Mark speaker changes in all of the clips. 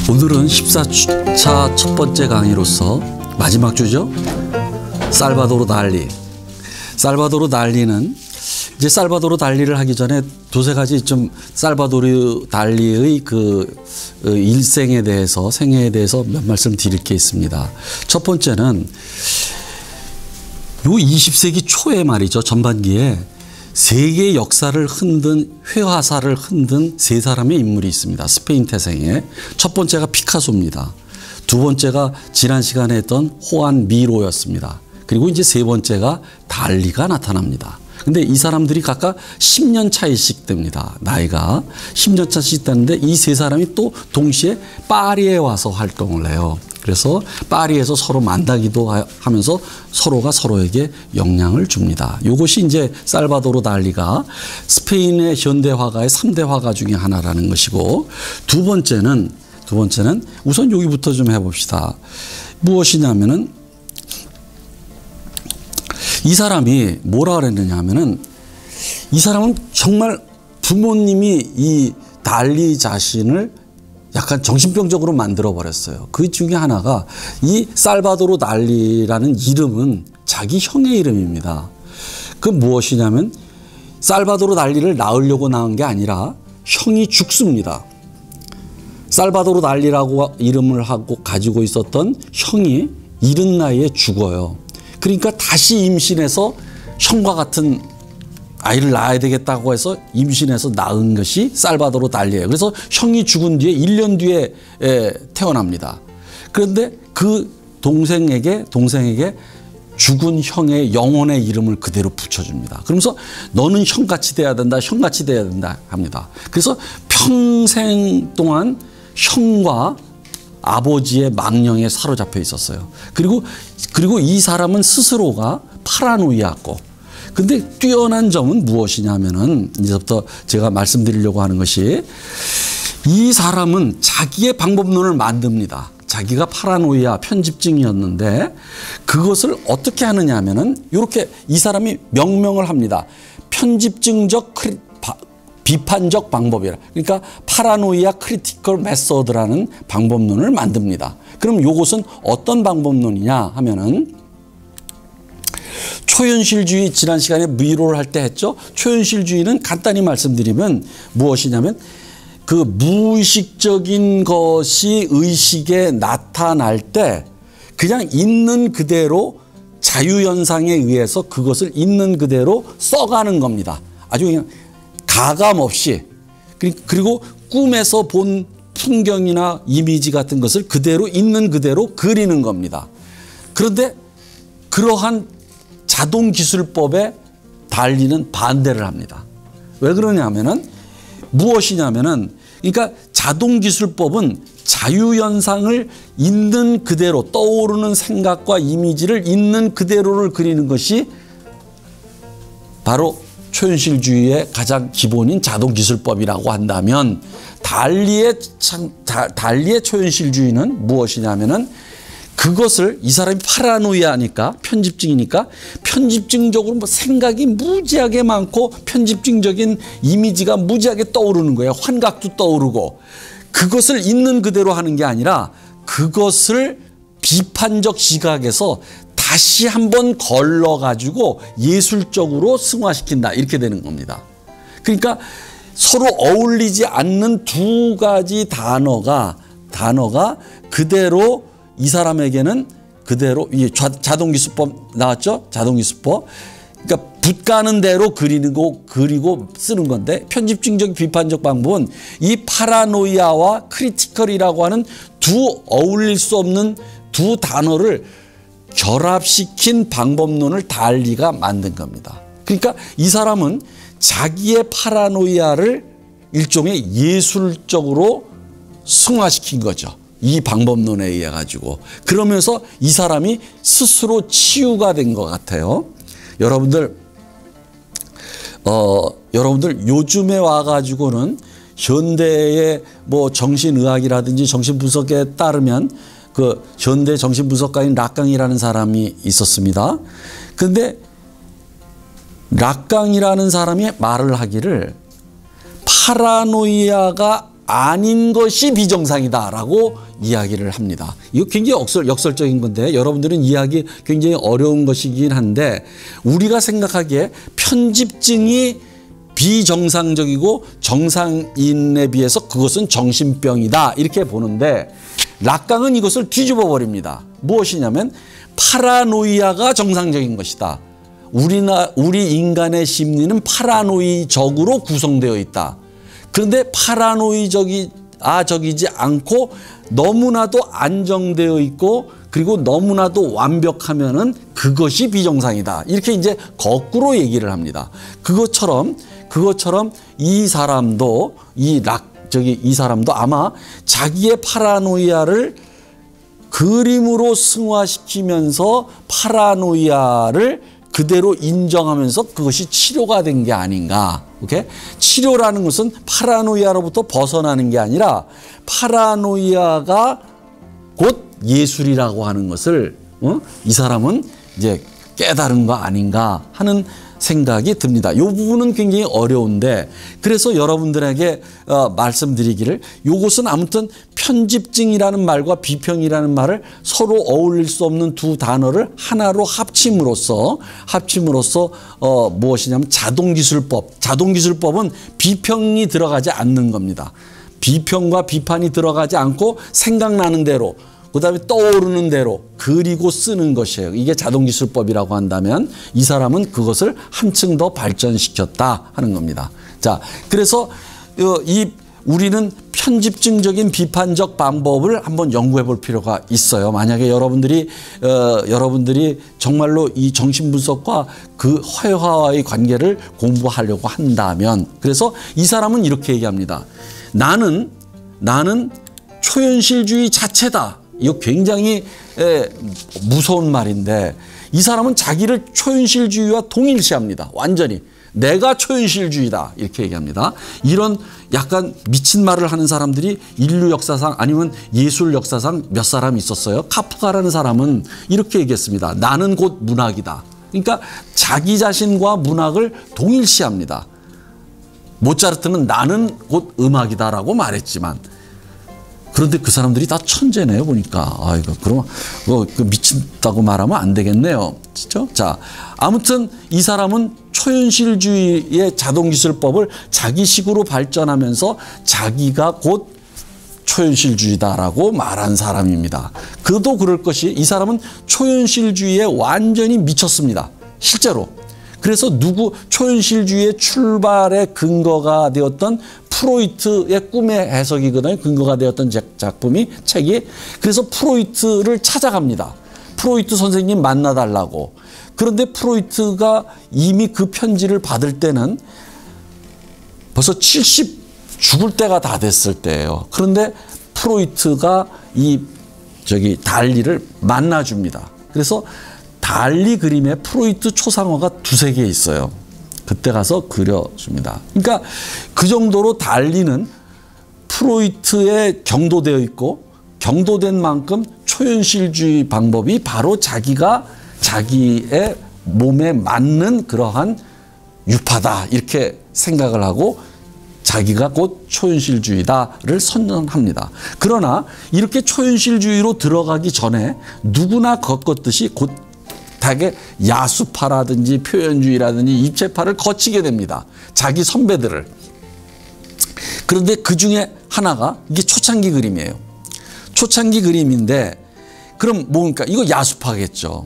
Speaker 1: 오늘은 14차 첫 번째 강의로서 마지막 주죠. 살바도르 달리. 살바도르 달리는 이제 살바도르 달리를 하기 전에 두세 가지 좀 살바도르 달리의 그 일생에 대해서, 생애에 대해서 몇 말씀 드릴 게 있습니다. 첫 번째는 요 20세기 초에 말이죠. 전반기에 세계 역사를 흔든, 회화사를 흔든 세 사람의 인물이 있습니다. 스페인 태생에. 첫 번째가 피카소입니다. 두 번째가 지난 시간에 했던 호안 미로였습니다. 그리고 이제 세 번째가 달리가 나타납니다. 근데 이 사람들이 각각 10년 차이씩 됩니다. 나이가 10년 차이씩 되는데 이 세 사람이 또 동시에 파리에 와서 활동을 해요. 그래서 파리에서 서로 만나기도 하면서 서로가 서로에게 영향을 줍니다. 이것이 이제 살바도르 달리가 스페인의 현대 화가의 3대 화가 중에 하나라는 것이고, 두 번째는 우선 여기부터 좀 해봅시다. 무엇이냐면은 이 사람이 뭐라 그랬느냐 하면은, 이 사람은 정말 부모님이 이 달리 자신을 약간 정신병적으로 만들어 버렸어요. 그 중에 하나가 이 살바도르 달리라는 이름은 자기 형의 이름입니다. 그 무엇이냐면 살바도르 달리를 낳으려고 낳은 게 아니라 형이 죽습니다. 살바도르 달리라고 이름을 가지고 있었던 형이 이른 나이에 죽어요. 그러니까 다시 임신해서 형과 같은 아이를 낳아야 되겠다고 해서 임신해서 낳은 것이 살바도르 달리예요. 그래서 형이 죽은 뒤에 1년 뒤에 태어납니다. 그런데 그 동생에게 죽은 형의 영혼의 이름을 그대로 붙여줍니다. 그러면서 너는 형같이 돼야 된다, 형같이 돼야 된다 합니다. 그래서 평생 동안 형과 아버지의 망령에 사로잡혀 있었어요. 그리고 이 사람은 스스로가 파라노이아고, 근데 뛰어난 점은 무엇이냐면은 이제부터 제가 말씀드리려고 하는 것이, 이 사람은 자기의 방법론을 만듭니다. 자기가 파라노이아 편집증이었는데 그것을 어떻게 하느냐 하면은 이렇게 이 사람이 명명을 합니다. 편집증적 비판적 방법이라. 그러니까 파라노이아 크리티컬 메소드라는 방법론을 만듭니다. 그럼 이것은 어떤 방법론이냐 하면은, 초현실주의 지난 시간에 미로를 할 때 했죠. 초현실주의는 간단히 말씀드리면 무엇이냐면 그 무의식적인 것이 의식에 나타날 때 그냥 있는 그대로 자유현상에 의해서 그것을 있는 그대로 써가는 겁니다. 아주 그냥 가감 없이. 그리고 꿈에서 본 풍경이나 이미지 같은 것을 그대로 있는 그대로 그리는 겁니다. 그런데 그러한 자동기술법에 달리는 반대를 합니다. 왜 그러냐면은 무엇이냐면은, 그러니까 자동기술법은 자유현상을 있는 그대로, 떠오르는 생각과 이미지를 있는 그대로를 그리는 것이 바로 초현실주의의 가장 기본인 자동기술법이라고 한다면, 달리의 초현실주의는 무엇이냐면은, 그것을, 이 사람이 파라노이아니까, 편집증이니까 편집증적으로 뭐 생각이 무지하게 많고 편집증적인 이미지가 무지하게 떠오르는 거예요. 환각도 떠오르고. 그것을 있는 그대로 하는 게 아니라 그것을 비판적 시각에서 다시 한번 걸러가지고 예술적으로 승화시킨다, 이렇게 되는 겁니다. 그러니까 서로 어울리지 않는 두 가지 단어가 그대로, 이 사람에게는 그대로, 이 자동기술법 나왔죠? 자동기술법. 그러니까 붓 가는 대로 그리고 쓰는 건데, 편집증적 비판적 방법은 이 파라노이아와 크리티컬이라고 하는 두 어울릴 수 없는 두 단어를 결합시킨 방법론을 달리가 만든 겁니다. 그러니까 이 사람은 자기의 파라노이아를 일종의 예술적으로 승화시킨 거죠. 이 방법론에 의해 가지고. 그러면서 이 사람이 스스로 치유가 된 것 같아요. 여러분들 요즘에 와가지고는 현대의 뭐 정신의학이라든지 정신분석에 따르면 그 현대 정신분석가인 락강이라는 사람이 있었습니다. 근데 락강이라는 사람이 말을 하기를, 파라노이아가 아닌 것이 비정상이다라고 이야기를 합니다. 이거 굉장히 역설적인 건데 여러분들은 이해하기 굉장히 어려운 것이긴 한데 우리가 생각하기에 편집증이 비정상적이고 정상인에 비해서 그것은 정신병이다 이렇게 보는데 락강은 이것을 뒤집어 버립니다. 무엇이냐면 파라노이아가 정상적인 것이다. 우리 인간의 심리는 파라노이적으로 구성되어 있다. 그런데 파라노이적이지 않고 너무나도 안정되어 있고 그리고 너무나도 완벽하면은 그것이 비정상이다. 이렇게 이제 거꾸로 얘기를 합니다. 그것처럼 이 사람도 이 사람도 아마 자기의 파라노이아를 그림으로 승화시키면서 파라노이아를 그대로 인정하면서 그것이 치료가 된 게 아닌가. 오케이? 치료라는 것은 파라노이아로부터 벗어나는 게 아니라 파라노이아가 곧 예술이라고 하는 것을 이 사람은 이제 깨달은 거 아닌가 하는 생각이 듭니다. 이 부분은 굉장히 어려운데 그래서 여러분들에게 말씀드리기를 이것은 아무튼 편집증이라는 말과 비평이라는 말을 서로 어울릴 수 없는 두 단어를 하나로 합침으로써 무엇이냐면 자동기술법은 비평이 들어가지 않는 겁니다. 비평과 비판이 들어가지 않고 생각나는 대로 그다음에 떠오르는 대로 그리고 쓰는 것이에요. 이게 자동기술법이라고 한다면 이 사람은 그것을 한층 더 발전시켰다 하는 겁니다. 자, 그래서 우리는 편집증적인 비판적 방법을 한번 연구해 볼 필요가 있어요. 만약에 여러분들이 정말로 이 정신분석과 그 회화와의 관계를 공부하려고 한다면 그래서 이 사람은 이렇게 얘기합니다. 나는 초현실주의 자체다. 이거 굉장히 무서운 말인데 이 사람은 자기를 초현실주의와 동일시합니다. 완전히. 내가 초현실주의다. 이렇게 얘기합니다. 이런 약간 미친 말을 하는 사람들이 인류 역사상 아니면 예술 역사상 몇 사람 있었어요. 카프카라는 사람은 이렇게 얘기했습니다. 나는 곧 문학이다. 그러니까 자기 자신과 문학을 동일시합니다. 모차르트는 나는 곧 음악이다라고 말했지만 그런데 그 사람들이 다 천재네요, 보니까. 아이고, 그러면 미친다고 말하면 안 되겠네요. 그렇죠? 자, 아무튼 이 사람은 초현실주의의 자동기술법을 자기식으로 발전하면서 자기가 곧 초현실주의다라고 말한 사람입니다. 그도 그럴 것이 이 사람은 초현실주의에 완전히 미쳤습니다. 실제로. 그래서 초현실주의의 출발의 근거가 되었던 프로이트의 꿈의 해석이거든요. 근거가 되었던 책이. 그래서 프로이트를 찾아갑니다. 프로이트 선생님 만나달라고. 그런데 프로이트가 이미 그 편지를 받을 때는 벌써 죽을 때가 다 됐을 때예요. 그런데 프로이트가 달리를 만나줍니다. 그래서 달리 그림에 프로이트 초상화가 두세 개 있어요. 그때 가서 그려줍니다. 그러니까 그 정도로 달리는 프로이트에 경도되어 있고 경도된 만큼 초현실주의 방법이 바로 자기의 몸에 맞는 그러한 유파다 이렇게 생각을 하고 자기가 곧 초현실주의다를 선언합니다. 그러나 이렇게 초현실주의로 들어가기 전에 누구나 겪었듯이 곧 대개 야수파라든지 표현주의라든지 입체파를 거치게 됩니다. 자기 선배들을. 그런데 그 중에 하나가 이게 초창기 그림이에요. 초창기 그림인데 그럼 뭡니까? 이거 야수파겠죠.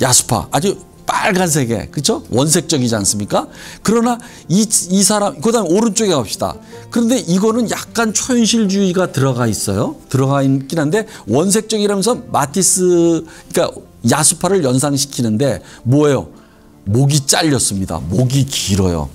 Speaker 1: 야수파. 아주 빨간색에, 그렇죠? 원색적이지 않습니까? 그러나 이 사람, 그다음에 오른쪽에 갑시다. 그런데 이거는 약간 초현실주의가 들어가 있어요. 들어가 있긴 한데 원색적이라면서 마티스, 그러니까 야수파를 연상시키는데 뭐예요? 목이 잘렸습니다. 목이 길어요.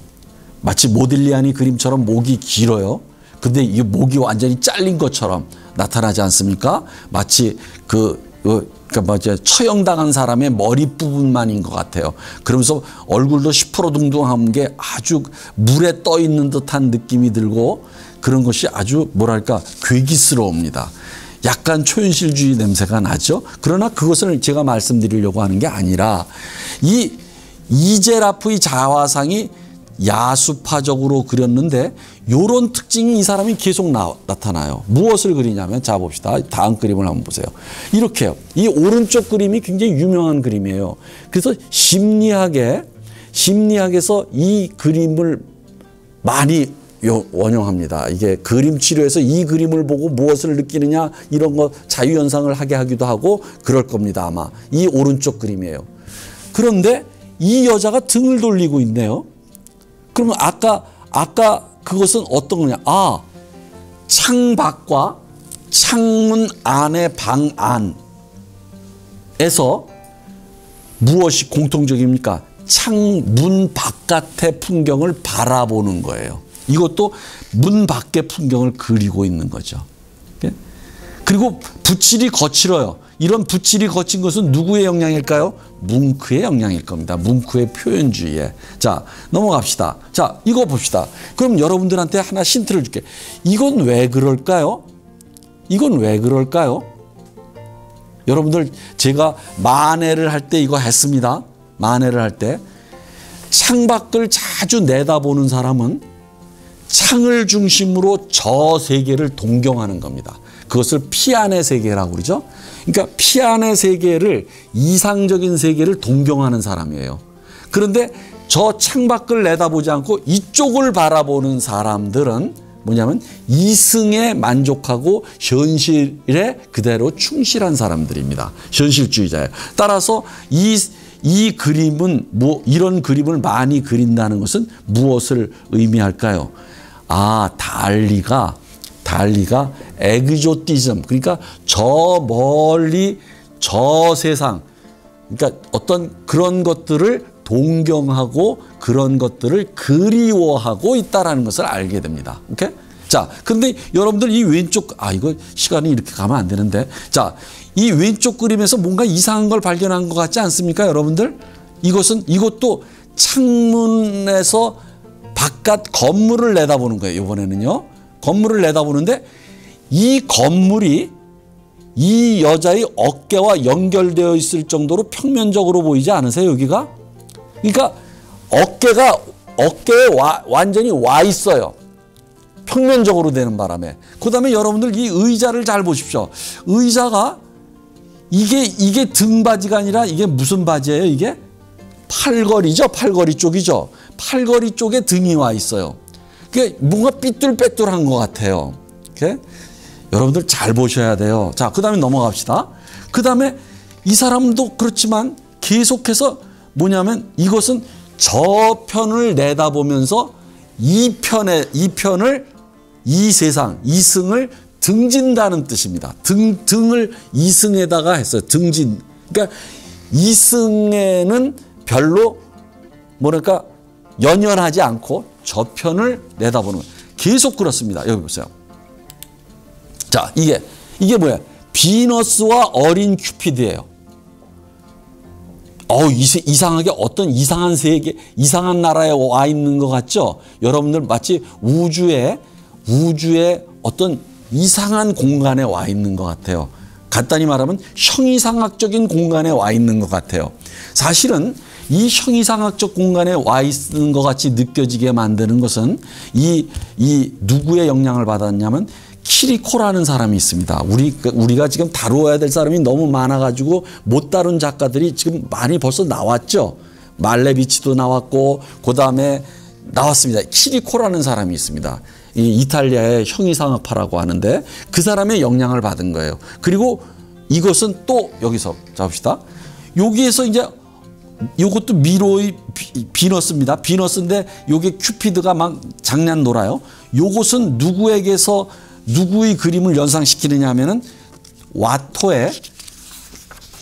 Speaker 1: 마치 모딜리아니 그림처럼 목이 길어요. 근데 이 목이 완전히 잘린 것처럼 나타나지 않습니까? 마치 그러니까 처형당한 사람의 머리 부분만인 것 같아요. 그러면서 얼굴도 시퍼러둥둥한 게 아주 물에 떠 있는 듯한 느낌이 들고 그런 것이 아주 뭐랄까 괴기스러웁니다. 약간 초현실주의 냄새가 나죠. 그러나 그것을 제가 말씀드리려고 하는 게 아니라 이 이제라프의 자화상이 야수파적으로 그렸는데 요런 특징이 이 사람이 계속 나타나요. 무엇을 그리냐면 자 봅시다. 다음 그림을 한번 보세요. 이렇게요. 이 오른쪽 그림이 굉장히 유명한 그림이에요. 그래서 심리학에서 이 그림을 많이 원용합니다. 이게 그림 치료에서 이 그림을 보고 무엇을 느끼느냐 이런 거 자유현상을 하게 하기도 하고 그럴 겁니다. 아마 이 오른쪽 그림이에요. 그런데 이 여자가 등을 돌리고 있네요. 그러면 아까 그것은 어떤 거냐? 아, 창밖과 창문 안의 방 안에서 무엇이 공통적입니까? 창문 바깥의 풍경을 바라보는 거예요. 이것도 문 밖의 풍경을 그리고 있는 거죠. 그리고 붓질이 거칠어요. 이런 붓질이 거친 것은 누구의 영향일까요? 뭉크의 영향일 겁니다. 뭉크의 표현주의에. 자, 넘어갑시다. 자, 이거 봅시다. 그럼 여러분들한테 하나 힌트를 줄게. 이건 왜 그럴까요? 이건 왜 그럴까요? 여러분들 제가 만회를 할 때 이거 했습니다. 만회를 할 때 창밖을 자주 내다보는 사람은 창을 중심으로 저 세계를 동경하는 겁니다. 그것을 피안의 세계라고 그러죠. 그러니까 피안의 세계를 이상적인 세계를 동경하는 사람이에요. 그런데 저 창밖을 내다보지 않고 이쪽을 바라보는 사람들은 뭐냐면 이승에 만족하고 현실에 그대로 충실한 사람들입니다. 현실주의자예요. 따라서 이 그림은 이런 그림을 많이 그린다는 것은 무엇을 의미할까요? 아, 달리가 에그조티즘, 그러니까 저 멀리 저 세상, 그러니까 어떤 그런 것들을 동경하고 그런 것들을 그리워하고 있다라는 것을 알게 됩니다. 오케이? 자, 근데 여러분들 이 왼쪽, 이거 시간이 이렇게 가면 안 되는데. 자, 이 왼쪽 그림에서 뭔가 이상한 걸 발견한 것 같지 않습니까, 여러분들? 이것도 창문에서 바깥 건물을 내다보는 거예요, 이번에는요. 건물을 내다보는데 이 건물이 이 여자의 어깨와 연결되어 있을 정도로 평면적으로 보이지 않으세요, 여기가? 그러니까 어깨에 완전히 와 있어요. 평면적으로 되는 바람에. 그 다음에 여러분들 이 의자를 잘 보십시오. 의자가 이게 등바지가 아니라 이게 무슨 바지예요, 이게? 팔걸이죠, 팔걸이 쪽이죠. 팔걸이 쪽에 등이 와 있어요. 그게 뭔가 삐뚤빼뚤한 것 같아요. 이렇게? 여러분들 잘 보셔야 돼요. 자, 그 다음에 넘어갑시다. 그 다음에 이 사람도 그렇지만 계속해서 뭐냐면 이것은 저편을 내다보면서 이 세상, 이승을 등진다는 뜻입니다. 등을 이승에다가 했어요. 등진. 그러니까 이승에는 별로 뭐랄까 연연하지 않고 저편을 내다보는 거예요. 계속 그렇습니다. 여기 보세요. 자, 이게 뭐야? 비너스와 어린 큐피드예요. 이상하게 어떤 이상한 세계, 이상한 나라에 와 있는 것 같죠? 여러분들 마치 우주에 어떤 이상한 공간에 와 있는 것 같아요. 간단히 말하면 형이상학적인 공간에 와 있는 것 같아요. 사실은 이 형이상학적 공간에 와 있는 것 같이 느껴지게 만드는 것은 이 누구의 영향을 받았냐면 키리코라는 사람이 있습니다. 우리가 지금 다루어야 될 사람이 너무 많아가지고 못 다룬 작가들이 지금 많이 벌써 나왔죠. 말레비치도 나왔고 그 다음에 나왔습니다. 키리코라는 사람이 있습니다. 이탈리아의 형이상학파라고 하는데 그 사람의 영향을 받은 거예요. 그리고 이것은 또 여기서 잡읍시다. 여기에서 이제 이것도 미로의 비너스입니다. 비너스인데 요게 큐피드가 막 장난 놀아요. 요것은 누구의 그림을 연상시키느냐 하면은 와토의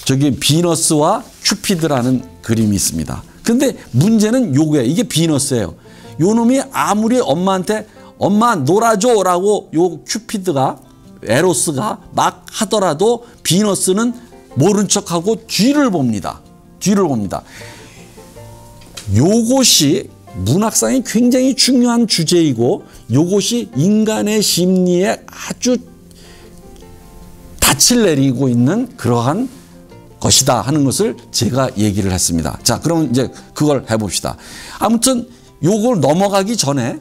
Speaker 1: 저기 비너스와 큐피드라는 그림이 있습니다. 근데 문제는 요게 이게 비너스예요. 요 놈이 아무리 엄마한테 엄마 놀아줘 라고 요 큐피드가 에로스가 막 하더라도 비너스는 모른 척하고 뒤를 봅니다. 요것이 문학상이 굉장히 중요한 주제이고 요것이 인간의 심리에 아주 닻을 내리고 있는 그러한 것이다 하는 것을 제가 얘기를 했습니다. 자, 그럼 이제 그걸 해봅시다. 아무튼 요걸 넘어가기 전에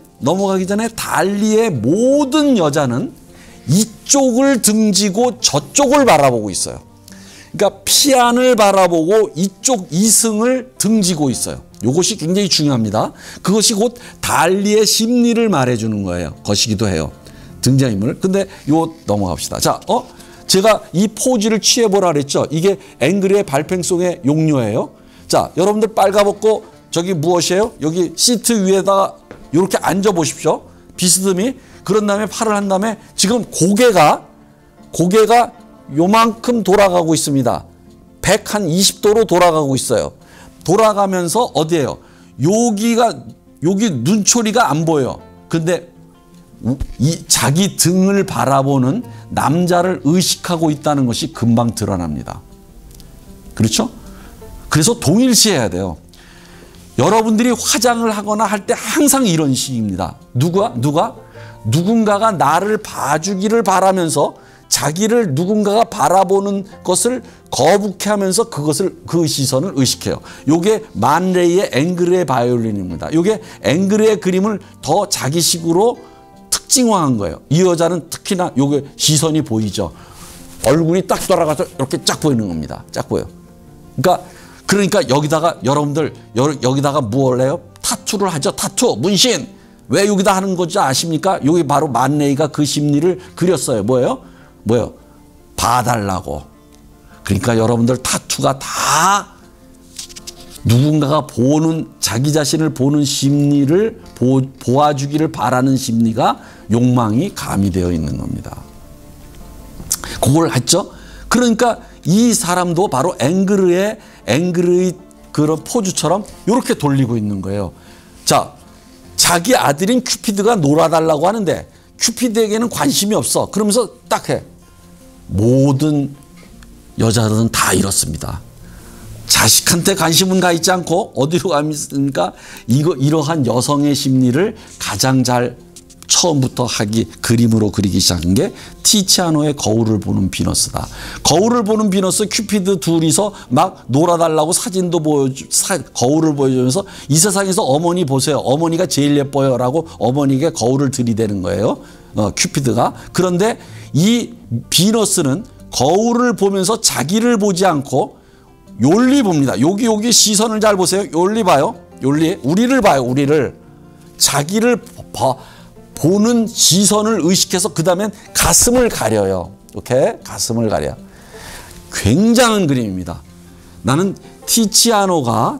Speaker 1: 달리의 모든 여자는 이쪽을 등지고 저쪽을 바라보고 있어요. 그러니까 피안을 바라보고 이쪽 이승을 등지고 있어요. 이것이 굉장히 중요합니다. 그것이 곧 달리의 심리를 말해주는 거예요. 것이기도 해요. 등장인물. 근데 요 넘어갑시다. 자, 제가 이 포즈를 취해보라 그랬죠. 이게 앵그리의 발팽송의 용료예요. 자, 여러분들 빨가벗고 저기 무엇이에요? 여기 시트 위에다가 이렇게 앉아 보십시오. 비스듬히. 그런 다음에 팔을 한 다음에 지금 고개가 요만큼 돌아가고 있습니다. 120도로 돌아가고 있어요. 돌아가면서 어디예요? 여기 눈초리가 안 보여. 근데 이 자기 등을 바라보는 남자를 의식하고 있다는 것이 금방 드러납니다. 그렇죠? 그래서 동일시해야 돼요. 여러분들이 화장을 하거나 할 때 항상 이런 식입니다. 누군가가 나를 봐주기를 바라면서 자기를 누군가가 바라보는 것을 거북해 하면서 그 시선을 의식해요. 요게 만레이의 앵그르의 바이올린입니다. 요게 앵그르의 그림을 더 자기식으로 특징화한 거예요. 이 여자는 특히나 요게 시선이 보이죠. 얼굴이 딱 돌아가서 이렇게 쫙 보이는 겁니다. 쫙 보여. 그러니까 여기다가 여러분들 여기다가 뭘 해요? 타투를 하죠. 타투, 문신. 왜 여기다 하는 건지 아십니까? 여기 바로 만레이가 그 심리를 그렸어요. 뭐예요? 봐달라고. 그러니까 여러분들 타투가 다 누군가가 자기 자신을 보는 심리를 보아주기를 바라는 심리가 욕망이 가미되어 있는 겁니다. 그걸 했죠. 그러니까 이 사람도 바로 앵그르의 그런 포즈처럼 이렇게 돌리고 있는 거예요. 자, 자기 아들인 큐피드가 놀아달라고 하는데 큐피드에게는 관심이 없어. 그러면서 딱 해. 모든 여자들은 다 이렇습니다. 자식한테 관심은 가 있지 않고 어디로 가있습니까? 이러한 여성의 심리를 가장 잘 처음부터 그림으로 그리기 시작한 게 티치아노의 거울을 보는 비너스다. 거울을 보는 비너스, 큐피드 둘이서 막 놀아달라고 사진도 거울을 보여주면서 이 세상에서 어머니 보세요. 어머니가 제일 예뻐요. 라고 어머니에게 거울을 들이대는 거예요. 큐피드가. 그런데 이 비너스는 거울을 보면서 자기를 보지 않고 욜리 봅니다. 여기 시선을 잘 보세요. 욜리 봐요. 우리를 봐요. 우리를. 자기를 보는 시선을 의식해서 그 다음엔 가슴을 가려요. 오케이? 가슴을 가려. 굉장한 그림입니다. 나는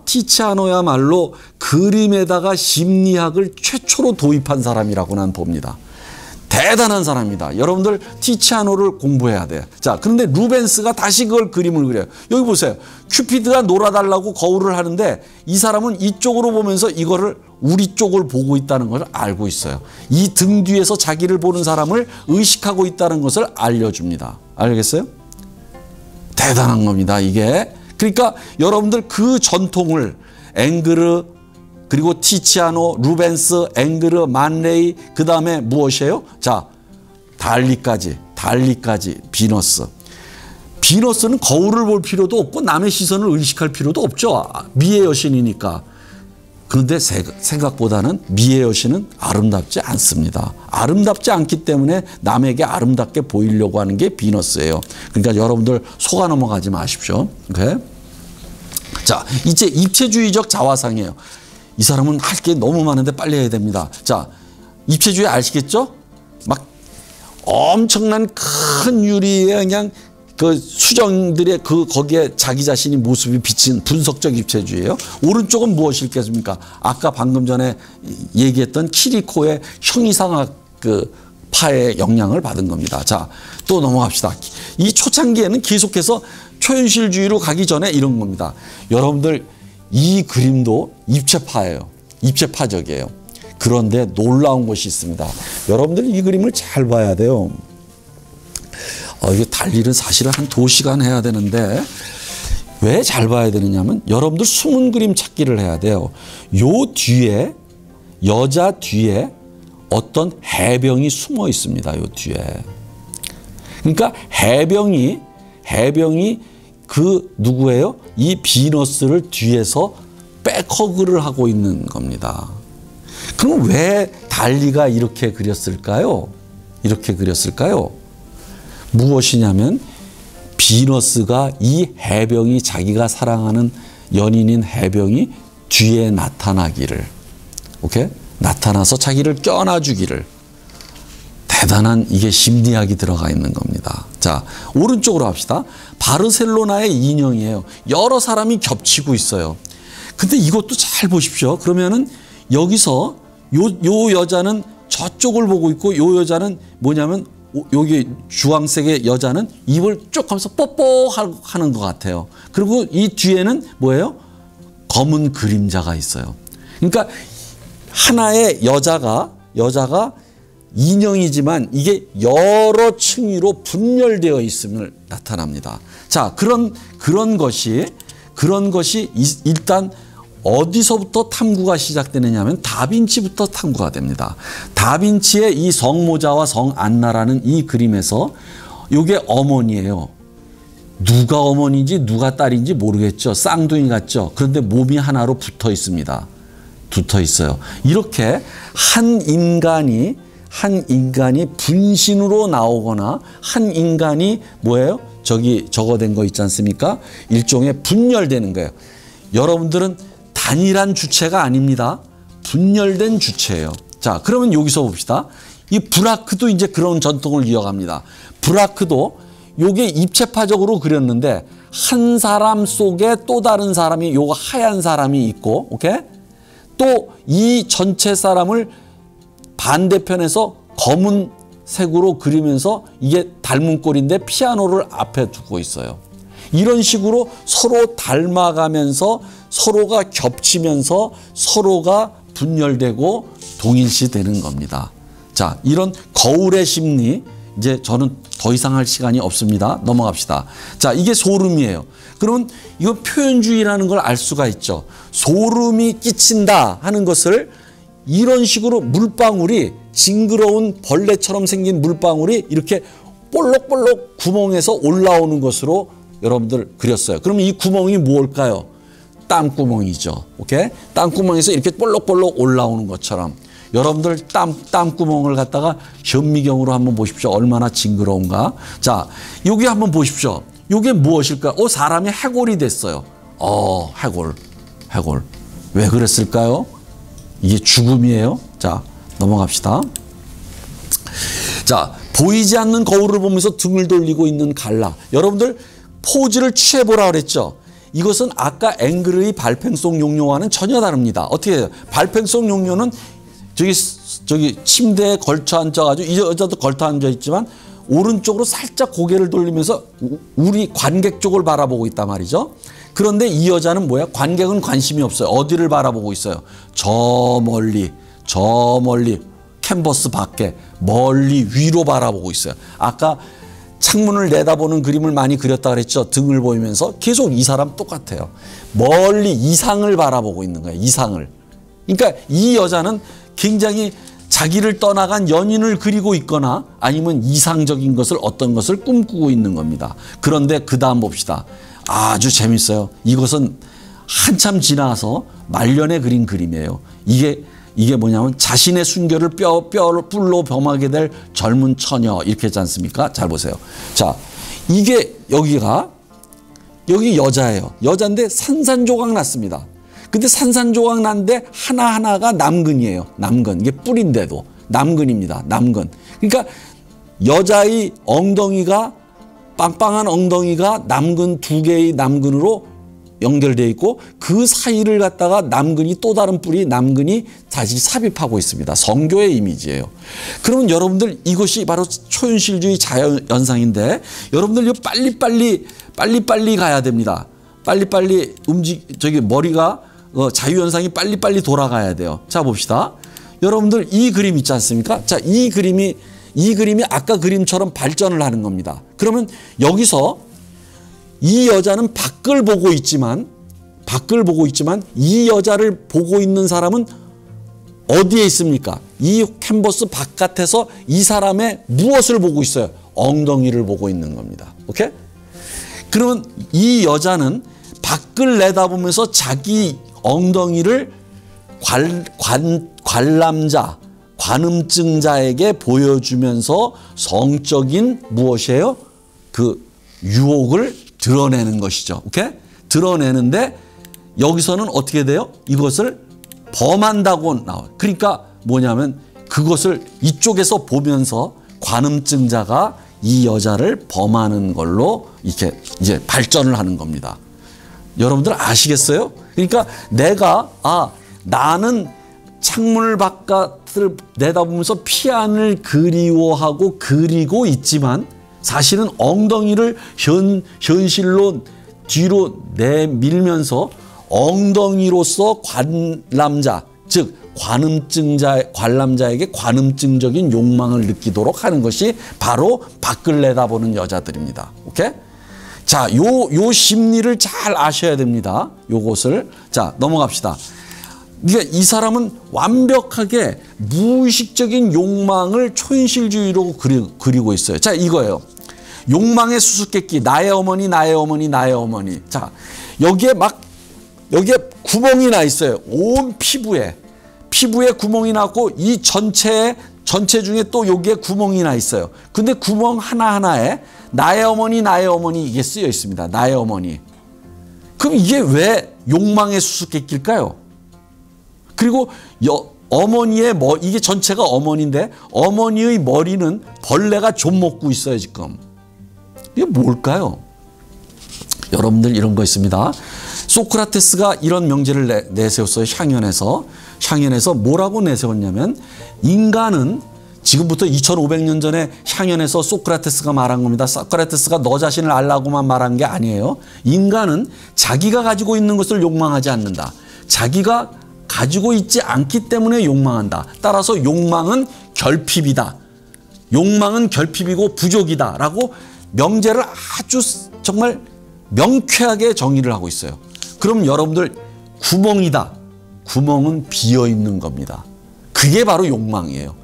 Speaker 1: 티치아노야말로 그림에다가 심리학을 최초로 도입한 사람이라고 난 봅니다. 대단한 사람입니다. 여러분들 티치아노를 공부해야 돼요. 자, 그런데 루벤스가 다시 그걸 그림을 그려요. 여기 보세요. 큐피드가 놀아달라고 거울을 하는데 이 사람은 이쪽으로 보면서 이거를 우리 쪽을 보고 있다는 것을 알고 있어요. 이 등 뒤에서 자기를 보는 사람을 의식하고 있다는 것을 알려줍니다. 알겠어요? 대단한 겁니다, 이게. 그러니까 여러분들 그 전통을 앵그르, 그리고 티치아노, 루벤스, 앵그르, 만레이, 그 다음에 무엇이에요? 자, 달리까지 비너스. 비너스는 거울을 볼 필요도 없고 남의 시선을 의식할 필요도 없죠. 미의 여신이니까. 그런데 생각보다는 미의 여신은 아름답지 않습니다. 아름답지 않기 때문에 남에게 아름답게 보이려고 하는 게 비너스예요. 그러니까 여러분들 속아 넘어가지 마십시오. 오케이? 자, 이제 입체주의적 자화상이에요. 이 사람은 할 게 너무 많은데 빨리 해야 됩니다. 자, 입체주의 아시겠죠? 막 엄청난 큰 유리에 그냥 그 수정들의 거기에 자기 자신이 모습이 비친 분석적 입체주의예요. 오른쪽은 무엇일겠습니까? 아까 방금 전에 얘기했던 키리코의 형이상학 파의 영향을 받은 겁니다. 자, 또 넘어갑시다. 이 초창기에는 계속해서 초현실주의로 가기 전에 이런 겁니다. 여러분들 이 그림도 입체파예요. 입체파적이에요. 그런데 놀라운 것이 있습니다. 여러분들 이 그림을 잘 봐야 돼요. 이게 달리는 사실은 한 2시간 해야 되는데 왜 잘 봐야 되느냐면 여러분들 숨은 그림 찾기를 해야 돼요. 요 뒤에 여자 뒤에 어떤 해병이 숨어 있습니다. 요 뒤에. 그러니까 해병이 그 누구예요? 이 비너스를 뒤에서 백허그를 하고 있는 겁니다. 그럼 왜 달리가 이렇게 그렸을까요? 이렇게 그렸을까요? 무엇이냐면 비너스가 이 해병이 자기가 사랑하는 연인인 해병이 뒤에 나타나기를, 오케이? 나타나서 자기를 껴안아주기를. 대단한 이게 심리학이 들어가 있는 겁니다. 자, 오른쪽으로 합시다. 바르셀로나의 인형이에요. 여러 사람이 겹치고 있어요. 근데 이것도 잘 보십시오. 그러면은 여기서 요 여자는 저쪽을 보고 있고 요 여자는 뭐냐면 여기 주황색의 여자는 입을 쭉 하면서 뽀뽀 하는 것 같아요. 그리고 이 뒤에는 뭐예요? 검은 그림자가 있어요. 그러니까 하나의 여자가 인형이지만 이게 여러 층위로 분열되어 있음을 나타납니다. 자, 그런 것이 일단 어디서부터 탐구가 시작되느냐 하면 다빈치부터 탐구가 됩니다. 다빈치의 이 성모자와 성안나라는 이 그림에서 이게 어머니예요. 누가 어머니인지 누가 딸인지 모르겠죠. 쌍둥이 같죠. 그런데 몸이 하나로 붙어 있습니다. 붙어 있어요. 이렇게 한 인간이 분신으로 나오거나 한 인간이 뭐예요? 저기 적어된 거 있지 않습니까? 일종의 분열되는 거예요. 여러분들은 단일한 주체가 아닙니다. 분열된 주체예요. 자, 그러면 여기서 봅시다. 이 브라크도 이제 그런 전통을 이어갑니다. 브라크도 요게 입체파적으로 그렸는데 한 사람 속에 또 다른 사람이 요거 하얀 사람이 있고, 오케이? 또 이 전체 사람을 반대편에서 검은 색으로 그리면서 이게 닮은 꼴인데 피아노를 앞에 두고 있어요. 이런 식으로 서로 닮아가면서 서로가 겹치면서 서로가 분열되고 동일시 되는 겁니다. 자, 이런 거울의 심리, 이제 저는 더 이상 할 시간이 없습니다. 넘어갑시다. 자, 이게 소름이에요. 그러면 이거 표현주의라는 걸 알 수가 있죠. 소름이 끼친다 하는 것을 이런 식으로 물방울이 징그러운 벌레처럼 생긴 물방울이 이렇게 볼록볼록 구멍에서 올라오는 것으로 여러분들 그렸어요. 그럼 이 구멍이 무엇일까요? 땀구멍이죠. 오케이? 땀구멍에서 이렇게 볼록볼록 올라오는 것처럼 여러분들 땀구멍을 갖다가 현미경으로 한번 보십시오. 얼마나 징그러운가. 자, 여기 한번 보십시오. 이게 무엇일까? 사람이 해골이 됐어요. 해골. 왜 그랬을까요? 이게 죽음이에요. 자, 넘어갑시다. 자, 보이지 않는 거울을 보면서 등을 돌리고 있는 갈라. 여러분들 포즈를 취해보라 그랬죠. 이것은 아까 앵그르의 발팽송 용료와는 전혀 다릅니다. 어떻게 해요? 발팽송 용료는 저기 침대에 걸쳐 앉아가지고 이 여자도 걸터 앉아 있지만 오른쪽으로 살짝 고개를 돌리면서 우리 관객 쪽을 바라보고 있단 말이죠. 그런데 이 여자는 뭐야? 관객은 관심이 없어요. 어디를 바라보고 있어요? 저 멀리 캔버스 밖에 멀리 위로 바라보고 있어요. 아까 창문을 내다보는 그림을 많이 그렸다 그랬죠. 등을 보이면서 계속 이 사람 똑같아요. 멀리 이상을 바라보고 있는 거예요. 이상을. 그러니까 이 여자는 굉장히 자기를 떠나간 연인을 그리고 있거나 아니면 이상적인 것을 어떤 것을 꿈꾸고 있는 겁니다. 그런데 그 다음 봅시다. 아주 재밌어요. 이것은 한참 지나서 말년에 그린 그림이에요. 이게 뭐냐면 자신의 순결을 뿔로 범하게 될 젊은 처녀 이렇게 했지 않습니까? 잘 보세요. 자, 이게 여기 여자예요. 여자인데 산산조각 났습니다. 근데 산산조각 난데 하나하나가 남근이에요. 남근. 이게 뿔인데도 남근입니다. 남근. 그러니까 여자의 엉덩이가 빵빵한 엉덩이가 남근 두 개의 남근으로 연결되어 있고 그 사이를 갖다가 남근이 또 다른 뿔이 남근이 다시 삽입하고 있습니다. 성교의 이미지예요. 그러면 여러분들 이것이 바로 초현실주의 자연현상인데 여러분들 이거 빨리빨리 가야 됩니다. 빨리빨리 머리가 자유현상이 빨리빨리 돌아가야 돼요. 자, 봅시다. 여러분들 이 그림 있지 않습니까? 자, 이 그림이 아까 그림처럼 발전을 하는 겁니다. 그러면 여기서 이 여자는 밖을 보고 있지만 이 여자를 보고 있는 사람은 어디에 있습니까? 이 캔버스 바깥에서 이 사람의 무엇을 보고 있어요? 엉덩이를 보고 있는 겁니다. 오케이? 그러면 이 여자는 밖을 내다보면서 자기 엉덩이를 관람자, 관음증자에게 보여주면서 성적인 무엇이에요? 그 유혹을 드러내는 것이죠. 오케이? 드러내는데 여기서는 어떻게 돼요? 이것을 범한다고 나와요. 그러니까 뭐냐면 그것을 이쪽에서 보면서 관음증자가 이 여자를 범하는 걸로 이렇게 이제 발전을 하는 겁니다. 여러분들 아시겠어요? 그러니까 내가 나는 창문을 바깥을 내다보면서 피안을 그리워하고 그리고 있지만 사실은 ong덩이를 현실로 뒤로 내밀면서 엉덩이로서 관람자, 즉 관람자에게 관음증적인 욕망을 느끼도록 하는 것이 바로 밖을 내다보는 여자들입니다. 오케이? 자, 요 심리를 잘 아셔야 됩니다. 요것을. 자, 넘어갑시다. 그러니까 이 사람은 완벽하게 무의식적인 욕망을 초현실주의로 그리고 있어요. 자, 이거예요. 욕망의 수수께끼, 나의 어머니, 나의 어머니, 나의 어머니. 자, 여기에 구멍이 나 있어요. 온 피부에 구멍이 났고 이 전체 중에 또 여기에 구멍이 나 있어요. 근데 구멍 하나하나에 나의 어머니, 나의 어머니 이게 쓰여 있습니다. 나의 어머니. 그럼 이게 왜 욕망의 수수께끼일까요? 그리고 어머니의 이게 전체가 어머니인데 어머니의 머리는 벌레가 좀 먹고 있어요, 지금. 이게 뭘까요? 여러분들 이런 거 있습니다. 소크라테스가 이런 명제를 내세웠어요. 향연에서 뭐라고 내세웠냐면 인간은 지금부터 2500년 전에 향연에서 소크라테스가 말한 겁니다. 소크라테스가 너 자신을 알라고만 말한 게 아니에요. 인간은 자기가 가지고 있는 것을 욕망하지 않는다. 자기가 가지고 있지 않기 때문에 욕망한다. 따라서 욕망은 결핍이다. 욕망은 결핍이고 부족이다. 라고 명제를 아주 정말 명쾌하게 정의를 하고 있어요. 그럼 여러분들 구멍이다. 구멍은 비어있는 겁니다. 그게 바로 욕망이에요.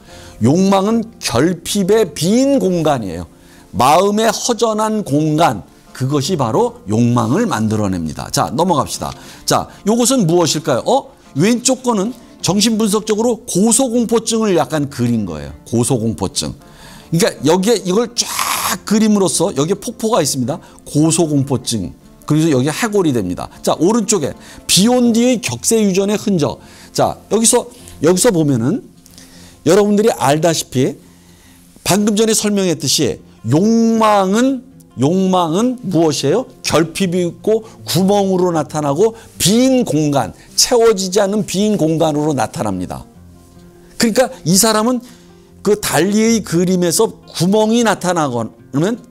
Speaker 1: 욕망은 결핍의 빈 공간이에요. 마음의 허전한 공간, 그것이 바로 욕망을 만들어냅니다. 자, 넘어갑시다. 자, 이것은 무엇일까요? 왼쪽 거는 정신분석적으로 고소공포증을 약간 그린 거예요. 고소공포증. 그러니까 여기에 이걸 쫙 그림으로써 여기에 폭포가 있습니다. 고소공포증. 그래서 여기 해골이 됩니다. 자, 오른쪽에 비온 뒤의 격세유전의 흔적. 자, 여기서 보면은 여러분들이 알다시피 방금 전에 설명했듯이 욕망은 무엇이에요? 결핍이 있고 구멍으로 나타나고 빈 공간, 채워지지 않는 빈 공간으로 나타납니다. 그러니까 이 사람은 그 달리의 그림에서 구멍이 나타나면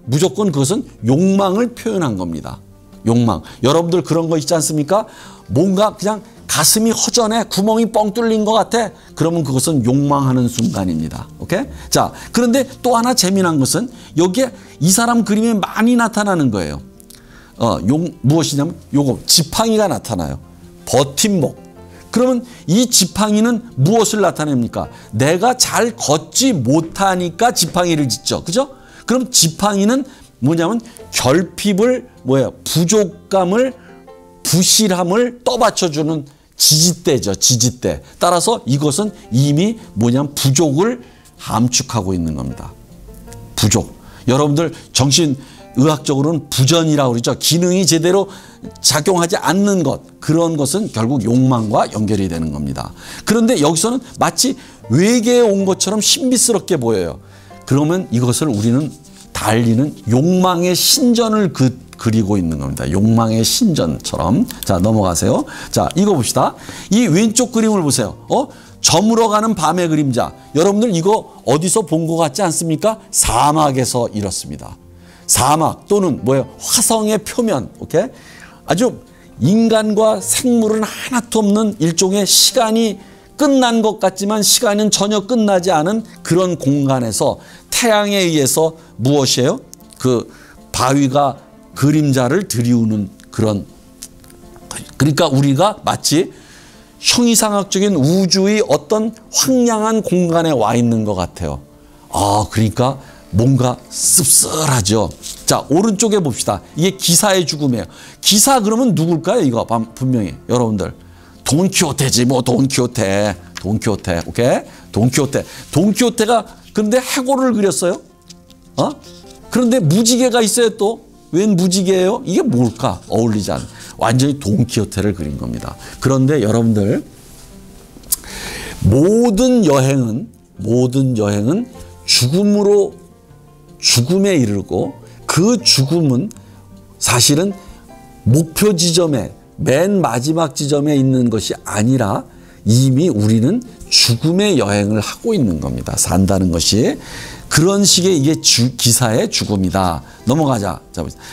Speaker 1: 무조건 그것은 욕망을 표현한 겁니다. 욕망. 여러분들 그런 거 있지 않습니까? 뭔가 그냥 가슴이 허전해, 구멍이 뻥 뚫린 것 같아. 그러면 그것은 욕망하는 순간입니다. 오케이? 자, 그런데 또 하나 재미난 것은 여기에 이 사람 그림에 많이 나타나는 거예요. 무엇이냐면 요거 지팡이가 나타나요. 버팀목. 그러면 이 지팡이는 무엇을 나타냅니까? 내가 잘 걷지 못하니까 지팡이를 짓죠. 그죠? 그럼 지팡이는 뭐냐면 결핍을 부족감을 부실함을 떠받쳐주는 지지대죠. 지지대. 따라서 이것은 이미 부족을 함축하고 있는 겁니다. 부족. 여러분들 정신의학적으로는 부전이라고 그러죠. 기능이 제대로 작용하지 않는 것. 그런 것은 결국 욕망과 연결이 되는 겁니다. 그런데 여기서는 마치 외계에 온 것처럼 신비스럽게 보여요. 그러면 이것을 우리는 달리는 욕망의 신전을 그리고 있는 겁니다. 욕망의 신전처럼. 자, 넘어가세요. 자, 이거 봅시다. 이 왼쪽 그림을 보세요. 저물어가는 밤의 그림자. 여러분들 이거 어디서 본 것 같지 않습니까? 사막에서 이렇습니다. 사막 또는 화성의 표면. 오케이? 아주 인간과 생물은 하나도 없는 일종의 시간이 끝난 것 같지만 시간은 전혀 끝나지 않은 그런 공간에서 태양에 의해서 무엇이에요? 그 바위가 그림자를 들이우는 그런. 그러니까 우리가 마치 형이상학적인 우주의 어떤 황량한 공간에 와 있는 것 같아요. 그러니까 뭔가 씁쓸하죠. 자, 오른쪽에 봅시다. 이게 기사의 죽음이에요. 기사 그러면 누굴까요? 이거 분명히 여러분들 돈키호테지 뭐 돈키호테. 오케이? 돈키호테가 그런데 해골을 그렸어요. 그런데 무지개가 있어요 또. 웬 무지개예요? 이게 뭘까? 어울리지 않아. 완전히 돈키호테를 그린 겁니다. 그런데 여러분들 모든 여행은 죽음에 이르고 그 죽음은 사실은 목표 지점에 맨 마지막 지점에 있는 것이 아니라 이미 우리는 죽음의 여행을 하고 있는 겁니다. 산다는 것이. 그런 식의 이게 기사의 죽음이다. 넘어가자.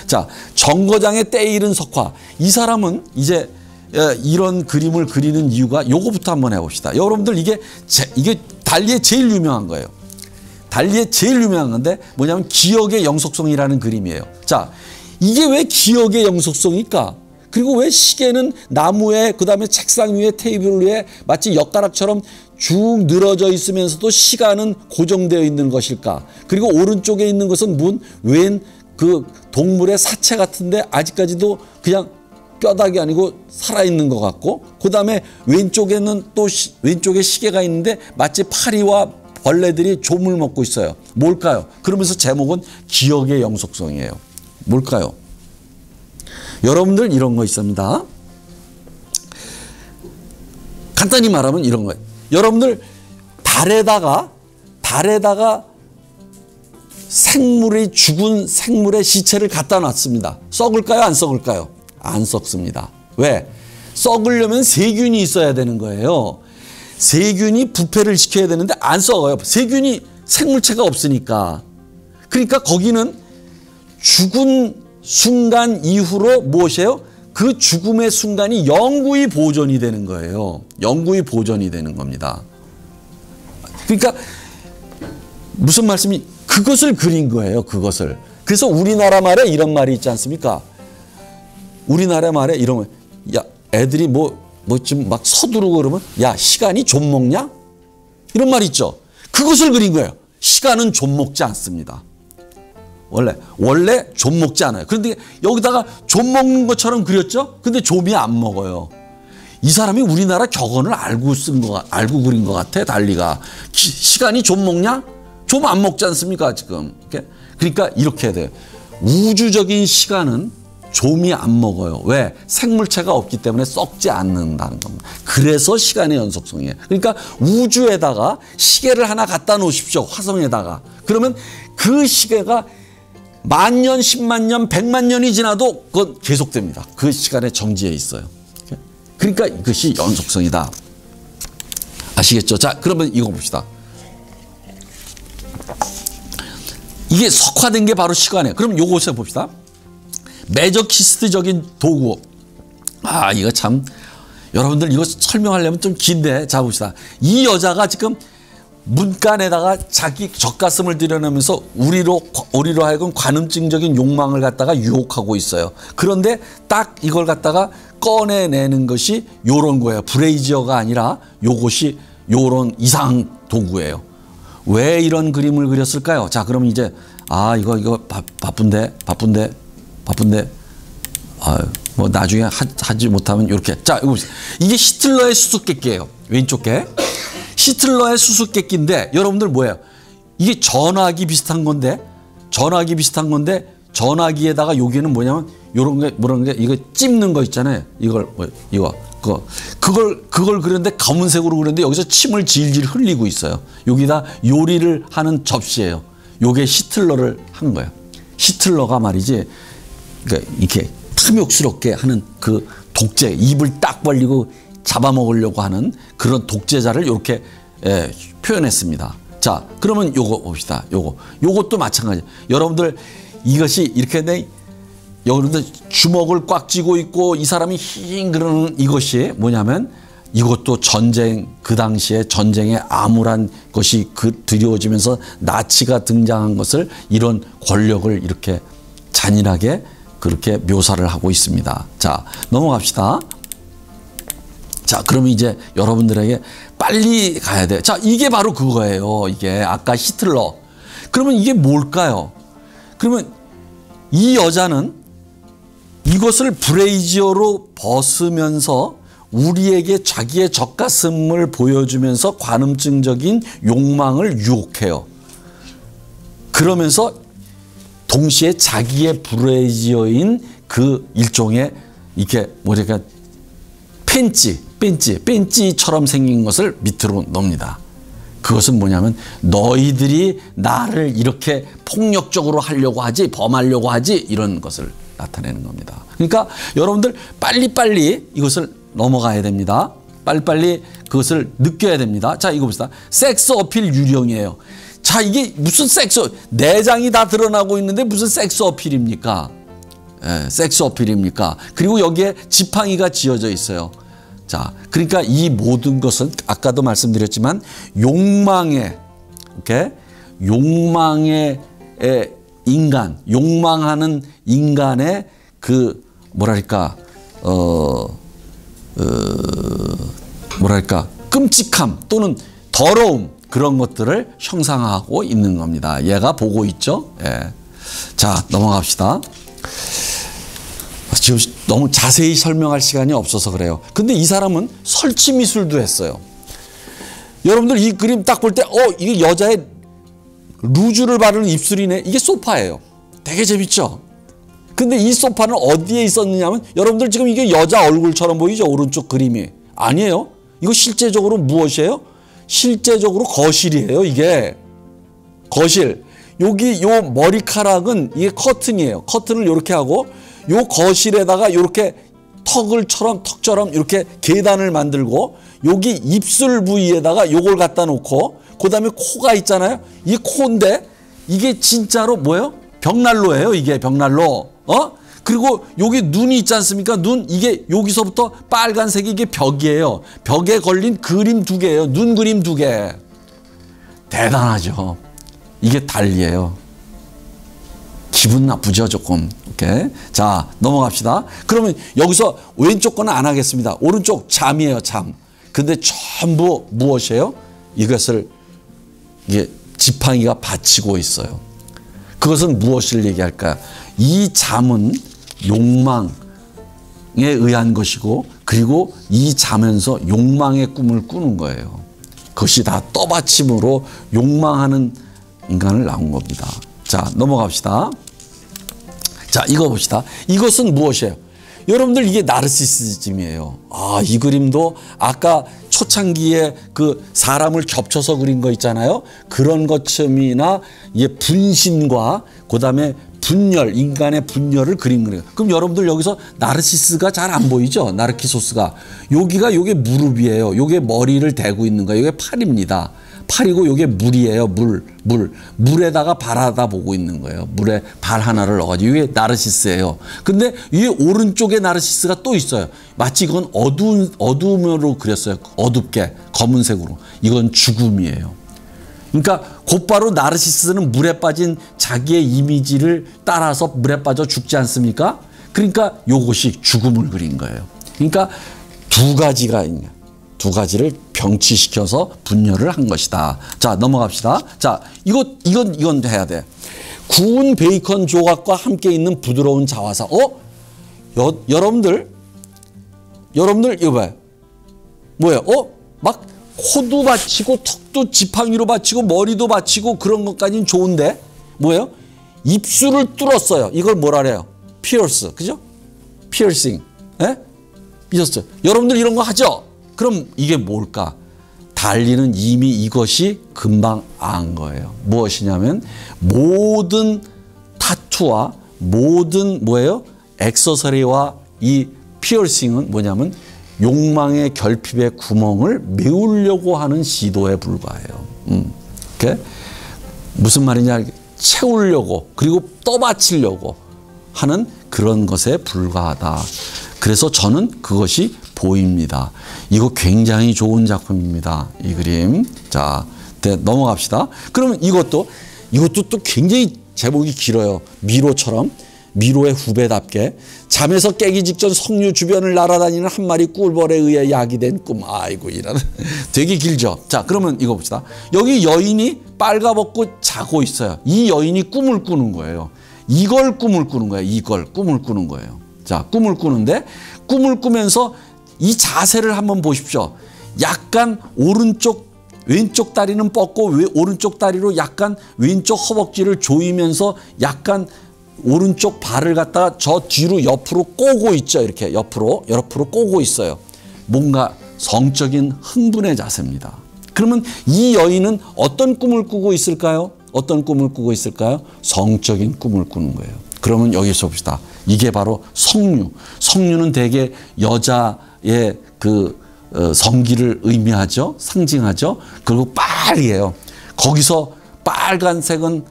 Speaker 1: 자, 정거장의 때에 이른 석화. 이 사람은 이제 이런 그림을 그리는 이유가 요거부터 한번 해봅시다. 여러분들 이게 달리의 제일 유명한 거예요. 달리의 제일 유명한 건데 뭐냐면 기억의 영속성이라는 그림이에요. 자, 이게 왜 기억의 영속성일까? 그리고 왜 시계는 나무에 그다음에 책상 위에 테이블 위에 마치 엿가락처럼 쭉 늘어져 있으면서도 시간은 고정되어 있는 것일까? 그리고 오른쪽에 있는 것은 웬 그 동물의 사체 같은데 아직까지도 그냥 뼈다귀 아니고 살아있는 것 같고, 그다음에 왼쪽에는 또 왼쪽에 시계가 있는데 마치 파리와 벌레들이 좀을 먹고 있어요. 뭘까요? 그러면서 제목은 기억의 영속성이에요. 뭘까요? 여러분들 이런 거 있습니다. 간단히 말하면 이런 거예요. 여러분들 달에다가 죽은 생물의 시체를 갖다 놨습니다. 썩을까요? 안 썩을까요? 안 썩습니다. 왜? 썩으려면 세균이 있어야 되는 거예요. 세균이 부패를 시켜야 되는데 안 썩어요. 세균이 생물체가 없으니까. 그러니까 거기는 죽은 순간 이후로 무엇이에요? 그 죽음의 순간이 영구히 보존이 되는 거예요. 영구히 보존이 되는 겁니다. 그러니까 무슨 말씀이 그것을 그린 거예요. 그것을. 그래서 우리나라 말에 이런 말이 있지 않습니까? 우리나라 말에 이런 말, 야 애들이 좀 막 서두르고 그러면 야 시간이 좀 먹냐? 이런 말 있죠. 그것을 그린 거예요. 시간은 좀 먹지 않습니다. 원래 좀 먹지 않아요. 그런데 여기다가 좀 먹는 것처럼 그렸죠? 근데 좀이 안 먹어요. 이 사람이 우리나라 격언을 알고 그린 것 같아, 달리가. 시간이 좀 먹냐? 좀 안 먹지 않습니까, 지금? 그러니까 이렇게 해야 돼요. 우주적인 시간은 좀이 안 먹어요. 왜? 생물체가 없기 때문에 썩지 않는다는 겁니다. 그래서 시간의 연속성이에요. 그러니까 우주에다가 시계를 하나 갖다 놓으십시오. 화성에다가. 그러면 그 시계가 10,000년, 10만 년, 100만 년이 지나도 그건 계속됩니다. 그 시간에 정지해 있어요. 그러니까 이것이 연속성이다. 아시겠죠? 자, 그러면 이거 봅시다. 이게 석화된 게 바로 시간이에요. 그럼 요것을 봅시다. 매저키스트적인 도구. 이거 참 여러분들 이거 설명하려면 좀 긴데. 자, 봅시다. 이 여자가 지금 문간에다가 자기 젖가슴을 들여내면서 우리로 하여금 관음증적인 욕망을 갖다가 유혹하고 있어요. 그런데 딱 이걸 갖다가 꺼내내는 것이 요런 거예요. 브레이지어가 아니라 요것이 요런 이상 도구예요. 왜 이런 그림을 그렸을까요? 자, 그럼 이제 이거 바쁜데 뭐 나중에 하지 못하면 이렇게. 자, 이거 보세요. 이게 히틀러의 수수께끼예요. 왼쪽 게. 히틀러의 수수께끼인데 여러분들 뭐예요? 이게 전화기 비슷한 건데 전화기에다가 여기는 뭐냐면 요런 게 이거 찝는 거 있잖아요. 그걸 그렸는데 검은색으로 그렸는데 여기서 침을 질질 흘리고 있어요. 여기다 요리를 하는 접시예요. 요게 히틀러를 한 거예요. 히틀러가 말이지, 그러니까 이렇게 탐욕스럽게 하는 그 독재, 입을 딱 벌리고 잡아먹으려고 하는 그런 독재자를 이렇게 표현했습니다. 자, 그러면 요거 봅시다. 요것도 마찬가지. 여러분들 이것이 이렇게 여러분들 주먹을 꽉 쥐고 있고 이 사람이 힝 그러는 이것이 뭐냐면 이것도 전쟁, 그 당시에 전쟁에 암울한 것이 드리워지면서 나치가 등장한 것을 이런 권력을 이렇게 잔인하게 그렇게 묘사를 하고 있습니다. 자, 넘어갑시다. 자, 그러면 이제 여러분들에게 빨리 가야 돼요. 자, 이게 바로 그거예요. 이게 아까 히틀러. 그러면 이게 뭘까요? 그러면 이 여자는 이것을 브레이지어로 벗으면서 우리에게 자기의 젖가슴을 보여주면서 관음증적인 욕망을 유혹해요. 그러면서 동시에 자기의 브레지어인 그 일종의 이렇게 뭐랄까 팬찌처럼 생긴 것을 밑으로 넣습니다. 그것은 뭐냐면 너희들이 나를 이렇게 폭력적으로 하려고 하지, 범하려고 하지, 이런 것을 나타내는 겁니다. 그러니까 여러분들 빨리빨리 이것을 넘어가야 됩니다. 빨리빨리 그것을 느껴야 됩니다. 자, 이거 봅시다. 섹스 어필 유령이에요. 자, 이게 무슨 내장이 다 드러나고 있는데 무슨 섹스 어필입니까? 예, 섹스 어필입니까? 그리고 여기에 지팡이가 지어져 있어요. 자, 그러니까 이 모든 것은 아까도 말씀드렸지만 욕망의 인간, 욕망하는 인간의 그 뭐랄까 끔찍함 또는 더러움, 그런 것들을 형상화하고 있는 겁니다. 얘가 보고 있죠. 예. 자, 넘어갑시다. 지금 너무 자세히 설명할 시간이 없어서 그래요. 근데 이 사람은 설치 미술도 했어요. 여러분들 이 그림 딱 볼 때 이게 여자의 루즈를 바르는 입술이네. 이게 소파예요. 되게 재밌죠? 근데 이 소파는 어디에 있었느냐면 여러분들 지금 이게 여자 얼굴처럼 보이죠? 오른쪽 그림이. 아니에요. 이거 실제적으로 무엇이에요? 실제적으로 거실이에요. 이게 거실. 여기 요 머리카락은 이게 커튼이에요. 커튼을 이렇게 하고 요 거실에다가 이렇게 턱처럼 이렇게 계단을 만들고 여기 입술 부위에다가 요걸 갖다 놓고 그다음에 코가 있잖아요. 이 코인데 이게 진짜로 뭐예요? 벽난로예요. 이게 벽난로. 그리고 여기 눈이 있지 않습니까? 눈, 이게 여기서부터 빨간색이 이게 벽이에요. 벽에 걸린 그림 2개예요. 눈 그림 2개. 대단하죠. 이게 달리예요. 기분 나쁘죠, 조금. 오케이. 자, 넘어갑시다. 그러면 여기서 왼쪽 거는 안 하겠습니다. 오른쪽 잠이에요, 잠. 근데 전부 무엇이에요? 이것을 이게 지팡이가 받치고 있어요. 그것은 무엇을 얘기할까요? 이 잠은 욕망에 의한 것이고, 그리고 이 자면서 욕망의 꿈을 꾸는 거예요. 그것이 다 떠받침으로 욕망하는 인간을 낳은 겁니다. 자, 넘어갑시다. 자, 이거 봅시다. 이것은 무엇이에요? 여러분들 이게 나르시시즘이에요. 아, 이 그림도 아까 초창기에 그 사람을 겹쳐서 그린 거 있잖아요. 그런 것쯤이나 분신과 그다음에 분열, 인간의 분열을 그린 거예요. 그럼 여러분들 여기서 나르시스가 잘 안 보이죠? 나르키소스가. 여기가 요게 무릎이에요. 요게 머리를 대고 있는 거예요. 요게 팔입니다. 팔이고 요게 물이에요. 물에다가 발하다 보고 있는 거예요. 물에 발 하나를 넣어가지고 이게 나르시스예요. 근데 이 오른쪽에 나르시스가 또 있어요. 마치 이건 어두움으로 그렸어요. 어둡게 검은색으로. 이건 죽음이에요. 그러니까 곧바로 나르시스는 물에 빠진 자기의 이미지를 따라서 물에 빠져 죽지 않습니까? 그러니까 요것이 죽음을 그린 거예요. 그러니까 두 가지가 있냐. 두 가지를 병치시켜서 분열을 한 것이다. 자, 넘어갑시다. 자, 이건 해야 돼. 구운 베이컨 조각과 함께 있는 부드러운 자화상. 여러분들 이거 봐요. 뭐예요? 막 코도 받치고 턱도 지팡이로 받치고 머리도 받치고 그런 것까지는 좋은데 뭐예요? 입술을 뚫었어요. 이걸 뭐라 그래요? 피어스. 그죠? 피어싱. 예? 미쳤죠? 여러분들 이런 거 하죠? 그럼 이게 뭘까? 달리는 이미 이것이 금방 안 거예요. 무엇이냐면 모든 타투와 모든 뭐예요? 액세서리와 이 피어싱은 뭐냐면 욕망의 결핍의 구멍을 메우려고 하는 시도에 불과해요. 이렇게 무슨 말이냐? 채우려고 그리고 떠받치려고 하는 그런 것에 불과하다. 그래서 저는 그것이 보입니다. 이거 굉장히 좋은 작품입니다. 이 그림. 자, 넘어갑시다. 그러면 이것도 또 굉장히 제목이 길어요. 미로처럼. 미로의 후배답게 잠에서 깨기 직전 석류 주변을 날아다니는 한 마리 꿀벌에 의해 야기된 꿈. 아이고 이런. 되게 길죠. 자, 그러면 이거 봅시다. 여기 여인이 빨가벗고 자고 있어요. 이 여인이 꿈을 꾸는 거예요. 이걸 꿈을 꾸는 거예요. 이걸 꿈을 꾸는 거예요. 자, 꿈을 꾸는데 꿈을 꾸면서 이 자세를 한번 보십시오. 약간 왼쪽 다리는 뻗고 오른쪽 다리로 약간 왼쪽 허벅지를 조이면서 약간 오른쪽 발을 갖다가 저 뒤로 옆으로 꼬고 있죠. 이렇게 옆으로 꼬고 있어요. 뭔가 성적인 흥분의 자세입니다. 그러면 이 여인은 어떤 꿈을 꾸고 있을까요? 어떤 꿈을 꾸고 있을까요? 성적인 꿈을 꾸는 거예요. 그러면 여기서 봅시다. 이게 바로 성류. 성류는 대개 여자의 그 성기를 의미하죠. 상징하죠. 그리고 빨이에요. 거기서 빨간색은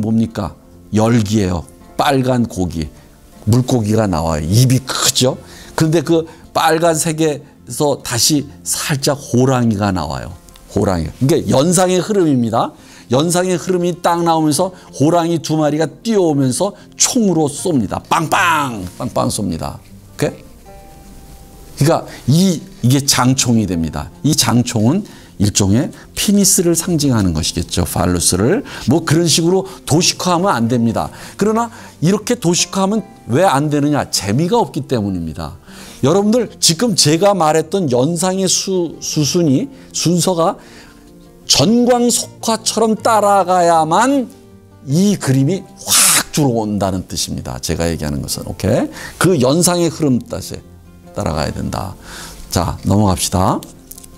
Speaker 1: 뭡니까? 열기예요. 빨간 고기. 물고기가 나와요. 입이 크죠. 그런데 그 빨간색에서 다시 살짝 호랑이가 나와요. 호랑이. 그러니까 연상의 흐름입니다. 연상의 흐름이 딱 나오면서 호랑이 두 마리가 뛰어오면서 총으로 쏩니다. 빵빵 쏩니다. 오케이? 그러니까 이게 장총이 됩니다. 이 장총은 일종의 피니스를 상징하는 것이겠죠. 팔루스를. 뭐 그런 식으로 도식화하면 안 됩니다. 그러나 이렇게 도식화하면 왜 안 되느냐? 재미가 없기 때문입니다. 여러분들 지금 제가 말했던 연상의 순서가 전광석화처럼 따라가야만 이 그림이 확 들어온다는 뜻입니다. 제가 얘기하는 것은. 오케이? 그 연상의 흐름 따라가야 된다. 자, 넘어갑시다.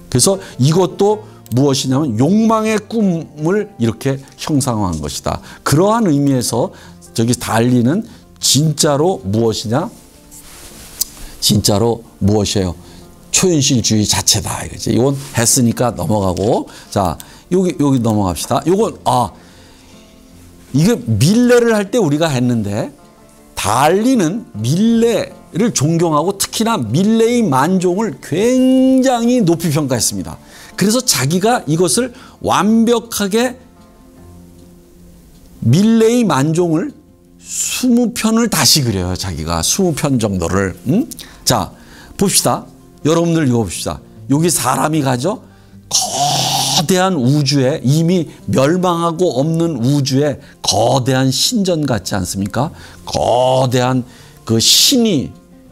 Speaker 1: 그래서 이것도 무엇이냐면 욕망의 꿈을 이렇게 형상화한 것이다. 그러한 의미에서 저기 달리는 진짜로 무엇이냐? 진짜로 무엇이에요? 초현실주의 자체다. 이거지. 이건 했으니까 넘어가고. 자, 여기 넘어갑시다. 요건, 이게 밀레를 할 때 우리가 했는데, 달리는 밀레를 존경하고 특히나 밀레의 만종을 굉장히 높이 평가했습니다. 그래서 자기가 이것을 완벽하게 밀레의 만종을 20편을 다시 그려요. 자기가 20편 정도를. 자, 봅시다. 여러분들 이거 봅시다. 여기 사람이 가죠. 거대한 우주에 이미 멸망하고 없는 우주에 거대한 신전 같지 않습니까? 거대한 그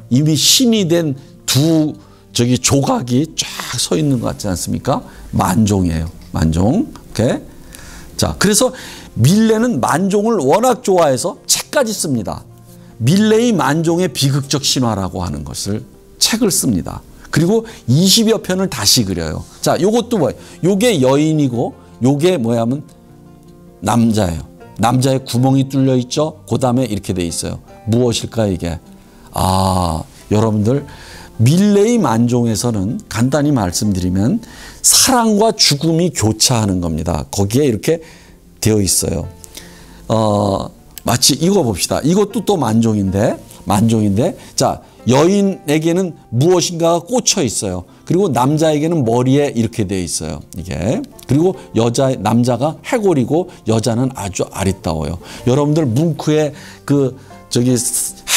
Speaker 1: 이미 신이 된 두 조각이 쫙 서 있는 것 같지 않습니까? 만종이에요. 만종. 오케이. 자, 그래서 밀레는 만종을 워낙 좋아해서 책까지 씁니다. 밀레의 만종의 비극적 신화라고 하는 것을 책을 씁니다. 그리고 20여 편을 다시 그려요. 자, 요것도 뭐예요? 요게 여인이고 요게 뭐냐면 남자예요. 남자의 구멍이 뚫려 있죠. 그 다음에 이렇게 돼 있어요. 무엇일까 이게? 여러분들 밀레의 만종에서는 간단히 말씀드리면 사랑과 죽음이 교차하는 겁니다. 거기에 이렇게 되어 있어요. 마치 이거 봅시다. 이것도 또 만종인데 자, 여인에게는 무엇인가가 꽂혀 있어요. 그리고 남자에게는 머리에 이렇게 되어 있어요. 이게. 그리고 남자가 해골이고 여자는 아주 아리따워요. 여러분들 뭉크의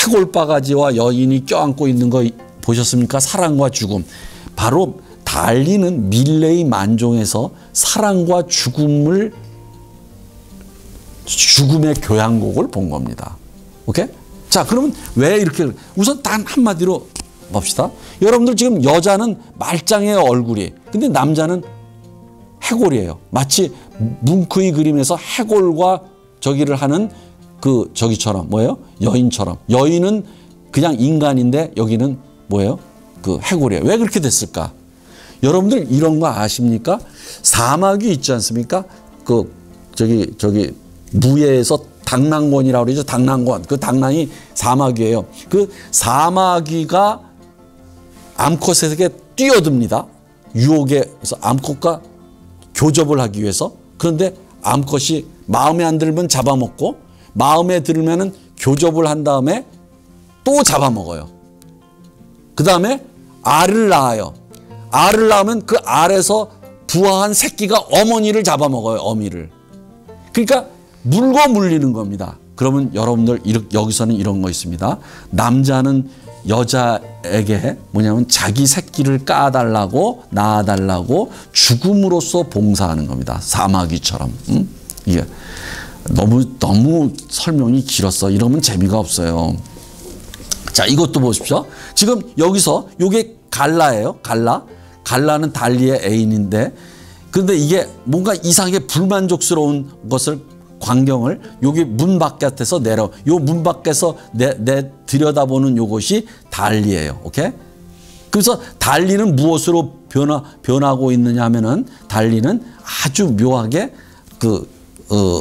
Speaker 1: 해골 바가지와 여인이 껴안고 있는 거 보셨습니까? 사랑과 죽음. 바로 달리는 밀레의 만종에서 사랑과 죽음의 교향곡을 본 겁니다. 오케이? 자, 그러면 왜 이렇게, 우선 단 한마디로 봅시다. 여러분들 지금 여자는 말짱해요, 얼굴이. 근데 남자는 해골이에요. 마치 뭉크의 그림에서 해골과 저기를 하는 저기처럼, 뭐예요? 여인처럼. 여인은 그냥 인간인데 여기는 뭐예요? 해골이에요. 왜 그렇게 됐을까? 여러분들 이런 거 아십니까? 사마귀 있지 않습니까? 무예에서 당랑권이라고 그러죠. 당랑권. 그 당랑이 사마귀예요. 그 사마귀가 암컷에게 뛰어듭니다. 유혹에서 암컷과 교접을 하기 위해서. 그런데 암컷이 마음에 안 들면 잡아먹고 마음에 들면은 교접을 한 다음에 또 잡아먹어요. 그 다음에 알을 낳아요. 알을 낳으면 그 알에서 부화한 새끼가 어머니를 잡아먹어요. 어미를. 그러니까 물고 물리는 겁니다. 그러면 여러분들 여기서는 이런 거 있습니다. 남자는 여자에게 뭐냐면 자기 새끼를 까달라고 낳아달라고 죽음으로써 봉사하는 겁니다. 사마귀처럼. 이게 너무 설명이 길었어. 이러면 재미가 없어요. 자, 이것도 보십시오. 지금 여기서 요게 갈라예요. 갈라는 달리의 애인인데, 그런데 이게 뭔가 이상하게 불만족스러운 것을 광경을 여기 문 바깥에서 요 문 밖에서 들여다보는 요것이 달리예요. 오케이? 그래서 달리는 무엇으로 변하고 있느냐 하면은, 달리는 아주 묘하게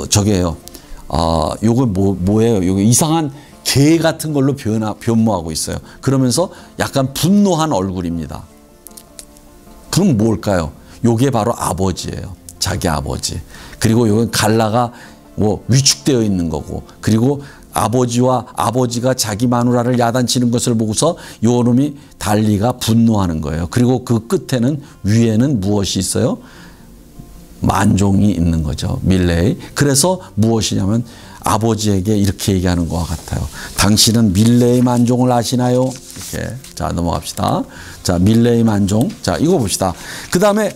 Speaker 1: 저게요. 요거 뭐예요? 요거 이상한 개 같은 걸로 변모하고 있어요. 그러면서 약간 분노한 얼굴입니다. 그럼 뭘까요? 요게 바로 아버지예요. 자기 아버지. 그리고 요건 갈라가 뭐 위축되어 있는 거고, 그리고 아버지가 자기 마누라를 야단치는 것을 보고서 요 놈이 달리가 분노하는 거예요. 그리고 그 끝에는, 위에는 무엇이 있어요? 만종이 있는 거죠. 밀레이. 그래서 무엇이냐면 아버지에게 이렇게 얘기하는 것과 같아요. 당신은 밀레이 만종을 아시나요? 이렇게. 자, 넘어갑시다. 자, 밀레이 만종. 자, 이거 봅시다. 그 다음에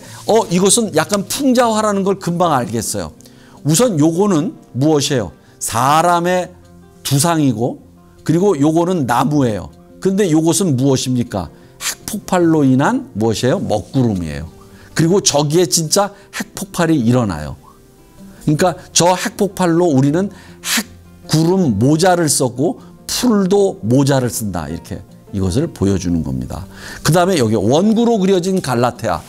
Speaker 1: 이것은 약간 풍자화라는 걸 금방 알겠어요. 우선 요거는 무엇이에요? 사람의 두상이고, 그리고 요거는 나무예요. 근데 요것은 무엇입니까? 핵폭발로 인한 무엇이에요? 먹구름이에요. 그리고 저기에 진짜 핵폭발이 일어나요. 그러니까 저 핵폭발로 우리는 핵구름 모자를 썼고 풀도 모자를 쓴다. 이렇게 이것을 보여주는 겁니다. 그 다음에 여기 원구로 그려진 갈라테아.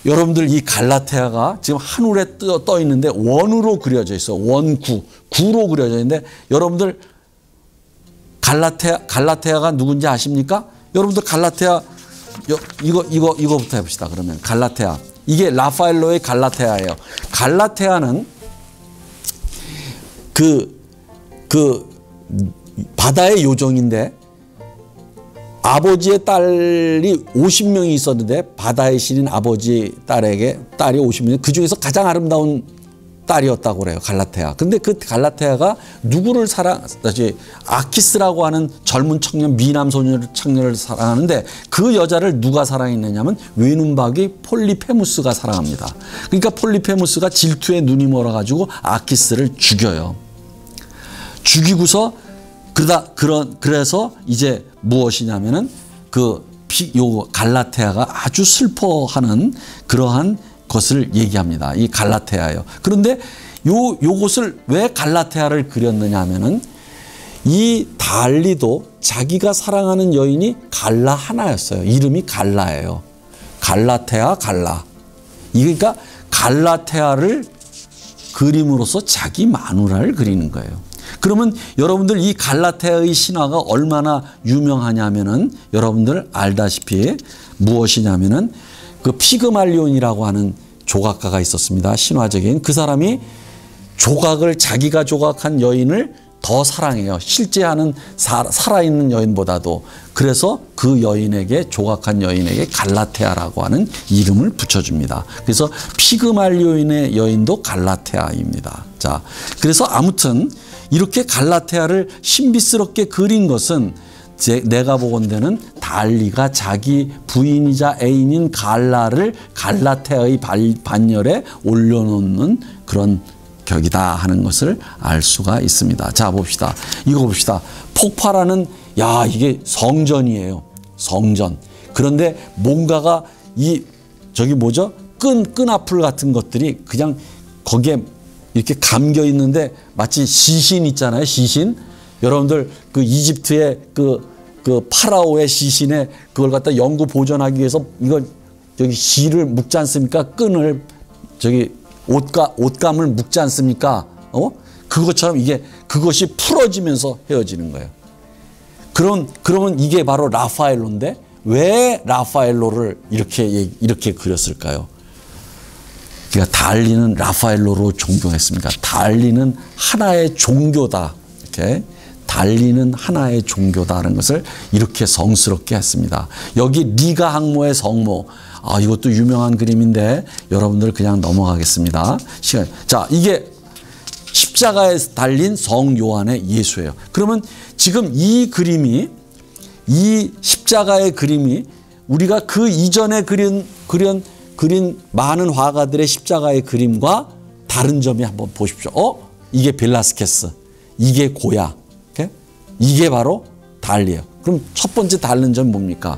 Speaker 1: 여러분들 이 갈라테아가 지금 하늘에 떠 있는데 원으로 그려져 있어. 구로 그려져 있는데, 여러분들 갈라테아가 누군지 아십니까? 여러분들 갈라테아 이거부터 해봅시다. 그러면 갈라테아, 이게 라파엘로의 갈라테아예요. 갈라테아는 그 바다의 요정인데, 아버지의 딸이 50명이 있었는데, 바다의 신인 아버지 딸이 50명, 그 중에서 가장 아름다운 딸이었다고 그래요. 갈라테아. 근데 그 갈라테아가 누구를 아키스라고 하는 젊은 청년, 미남 청년을 사랑하는데, 그 여자를 누가 사랑했느냐면 외눈박이 폴리페무스가 사랑합니다. 그러니까 폴리페무스가 질투에 눈이 멀어가지고 아키스를 죽여요. 죽이고서 그래서 이제 무엇이냐면은 요 갈라테아가 아주 슬퍼하는 그러한 것을 얘기합니다. 이 갈라테아예요. 그런데 요것을 왜 갈라테아를 그렸느냐 하면은, 이 달리도 자기가 사랑하는 여인이 갈라 하나였어요. 이름이 갈라예요. 갈라테아, 갈라. 그러니까 갈라테아를 그림으로써 자기 마누라를 그리는 거예요. 그러면 여러분들 이 갈라테아의 신화가 얼마나 유명하냐면은, 여러분들 알다시피 무엇이냐면은 그 피그말리온이라고 하는 조각가가 있었습니다. 신화적인. 그 사람이 자기가 조각한 여인을 더 사랑해요. 실제 하는 살아있는 여인보다도. 그래서 그 조각한 여인에게 갈라테아라고 하는 이름을 붙여줍니다. 그래서 피그말리온의 여인도 갈라테아입니다. 자, 그래서 아무튼 이렇게 갈라테아를 신비스럽게 그린 것은, 내가 보건대는 달리가 자기 부인이자 애인인 갈라를 갈라테아의 반열에 올려놓는 그런 격이다 하는 것을 알 수가 있습니다. 자, 봅시다. 이거 봅시다. 폭발하는, 이게 성전이에요. 성전. 그런데 뭔가가 저기 뭐죠? 끈앞풀 같은 것들이 그냥 거기에 이렇게 감겨 있는데, 마치 시신 있잖아요. 시신. 여러분들 그 이집트의 그 파라오의 시신에 그걸 갖다 영구 보존하기 위해서 저기 실을 묶지 않습니까? 끈을 옷감을 묶지 않습니까? 그것처럼 그것이 풀어지면서 헤어지는 거예요. 그러면 이게 바로 라파엘로인데, 왜 라파엘로를 이렇게 그렸을까요? 그러니까 달리는 라파엘로로 존경했습니다. 달리는 하나의 종교다. 이렇게. 달리는 하나의 종교다라는 것을 이렇게 성스럽게 했습니다. 여기 리가 항모의 성모. 이것도 유명한 그림인데 여러분들 그냥 넘어가겠습니다. 자, 이게 십자가에 달린 성 요한의 예수예요. 그러면 지금 이 십자가의 그림이 우리가 그 이전에 그린 많은 화가들의 십자가의 그림과 다른 점이 한번 보십시오. 이게 벨라스케스, 이게 고야, 이게 바로 달리예요. 그럼 첫 번째 다른 점이 뭡니까?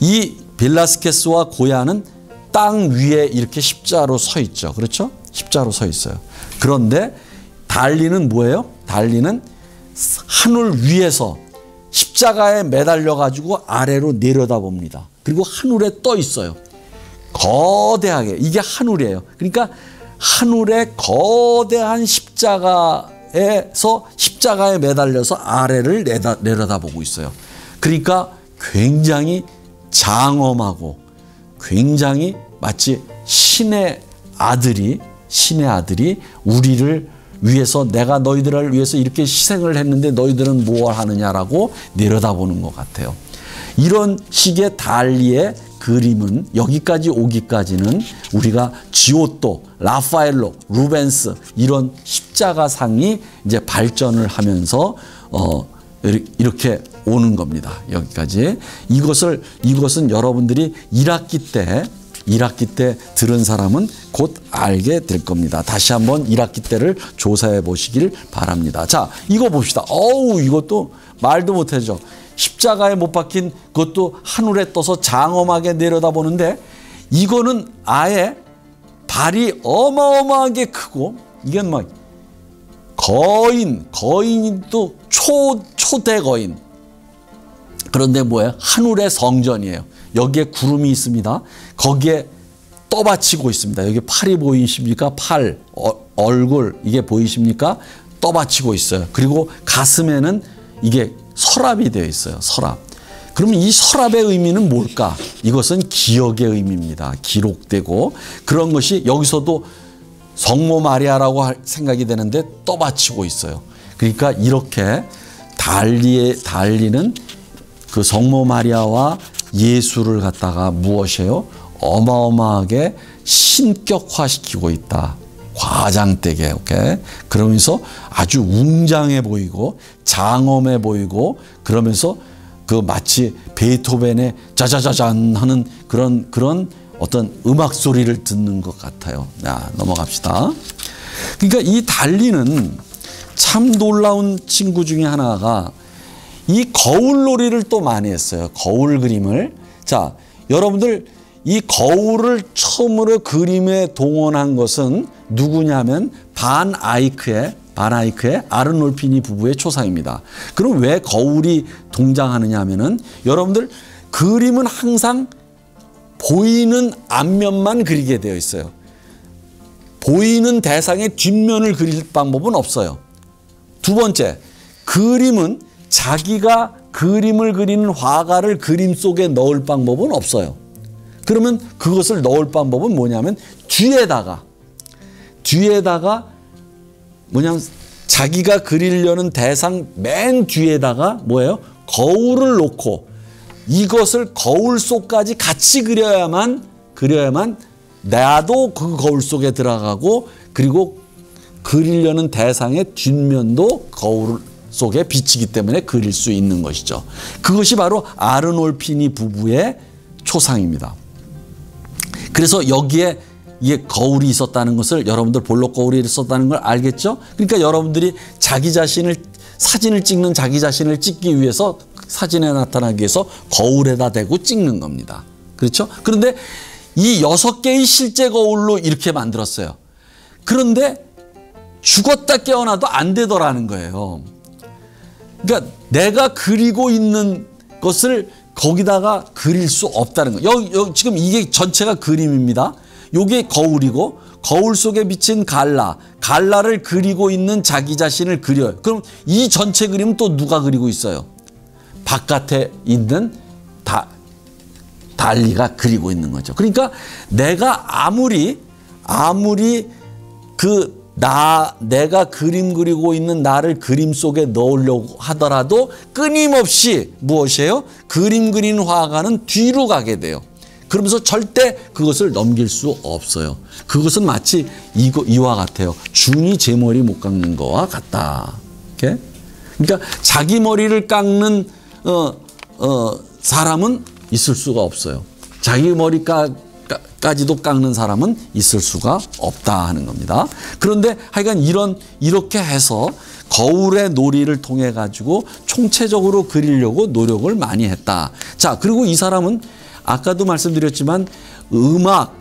Speaker 1: 이 벨라스케스와 고야는 땅 위에 이렇게 십자로 서 있죠. 그렇죠? 십자로 서 있어요. 그런데 달리는 뭐예요? 달리는 하늘 위에서 십자가에 매달려 가지고 아래로 내려다봅니다. 그리고 하늘에 떠 있어요. 거대하게. 이게 하늘이에요. 그러니까 하늘의 거대한 십자가에서 십자가에 매달려서 아래를 내려다보고 있어요. 그러니까 굉장히 장엄하고 굉장히 마치 신의 아들이 우리를 위해서 내가 너희들을 위해서 이렇게 희생을 했는데 너희들은 무엇 하느냐라고 내려다보는 것 같아요. 이런 식의 달리의 그림은 여기까지 오기까지는 우리가 지오토, 라파엘로, 루벤스 이런 십자가상이 이제 발전을 하면서 이렇게 오는 겁니다. 여기까지. 이것은 여러분들이 1학기 때 들은 사람은 곧 알게 될 겁니다. 다시 한번 1학기 때를 조사해 보시길 바랍니다. 자, 이거 봅시다. 이것도 말도 못하죠. 십자가에 못 박힌 그것도 하늘에 떠서 장엄하게 내려다보는데 이거는 아예 발이 어마어마하게 크고 이게 막 거인도 초대 거인. 그런데 뭐예요? 하늘의 성전이에요. 여기에 구름이 있습니다. 거기에 떠받치고 있습니다. 여기 팔이 보이십니까? 팔, 얼굴 이게 보이십니까? 떠받치고 있어요. 그리고 가슴에는 이게 서랍이 되어 있어요. 서랍. 그러면 이 서랍의 의미는 뭘까? 이것은 기억의 의미입니다. 기록되고 그런 것이 여기서도 성모 마리아라고 생각이 되는데 떠받치고 있어요. 그러니까 이렇게 달리는 그 성모 마리아와 예수를 갖다가 무엇이에요? 어마어마하게 신격화시키고 있다. 과장되게. 오케이? 그러면서 아주 웅장해 보이고 장엄해 보이고 그러면서 그 마치 베토벤의 짜자자잔 하는 그런 어떤 음악 소리를 듣는 것 같아요. 자, 넘어갑시다. 그러니까 이 달리는 참 놀라운 친구 중에 하나가 이 거울놀이를 또 많이 했어요. 거울 그림을. 자, 여러분들 이 거울을 처음으로 그림에 동원한 것은 누구냐면 반 아이크의 아르놀피니 부부의 초상입니다. 그럼 왜 거울이 등장하느냐 하면은 여러분들 그림은 항상 보이는 앞면만 그리게 되어 있어요. 보이는 대상의 뒷면을 그릴 방법은 없어요. 두 번째, 그림은 자기가 그림을 그리는 화가를 그림 속에 넣을 방법은 없어요. 그러면 그것을 넣을 방법은 뭐냐면 뒤에다가 뭐냐면 자기가 그리려는 대상 맨 뒤에다가 뭐예요? 거울을 놓고 이것을 거울 속까지 같이 그려야만 나도 그 거울 속에 들어가고 그리고 그리려는 대상의 뒷면도 거울 속에 비치기 때문에 그릴 수 있는 것이죠. 그것이 바로 아르놀피니 부부의 초상입니다. 그래서 여기에 이게 거울이 있었다는 것을 여러분들 볼록 거울이 있었다는 걸 알겠죠? 그러니까 여러분들이 사진을 찍는 자기 자신을 찍기 위해서 사진에 나타나기 위해서 거울에다 대고 찍는 겁니다. 그렇죠? 그런데 이 6개의 실제 거울로 이렇게 만들었어요. 그런데 죽었다 깨어나도 안 되더라는 거예요. 그러니까 내가 그리고 있는 것을 거기다가 그릴 수 없다는 거예요. 여기 지금 이게 전체가 그림입니다. 요게 거울이고 거울 속에 비친 갈라를 그리고 있는 자기 자신을 그려요. 그럼 이 전체 그림은 또 누가 그리고 있어요? 바깥에 있는 달리가 그리고 있는 거죠. 그러니까 내가 아무리 내가 그림 그리고 있는 나를 그림 속에 넣으려고 하더라도 끊임없이 무엇이에요? 그림 그리는 화가는 뒤로 가게 돼요. 그러면서 절대 그것을 넘길 수 없어요. 그것은 마치 이와 같아요. 중이 제 머리 못 깎는 거와 같다. 이렇게? 그러니까 자기 머리를 깎는 사람은 있을 수가 없어요. 자기 머리 까지도 깎는 사람은 있을 수가 없다 하는 겁니다. 그런데 하여간 이렇게 해서 거울의 놀이를 통해 가지고 총체적으로 그리려고 노력을 많이 했다. 자, 그리고 이 사람은 아까도 말씀드렸지만 음악,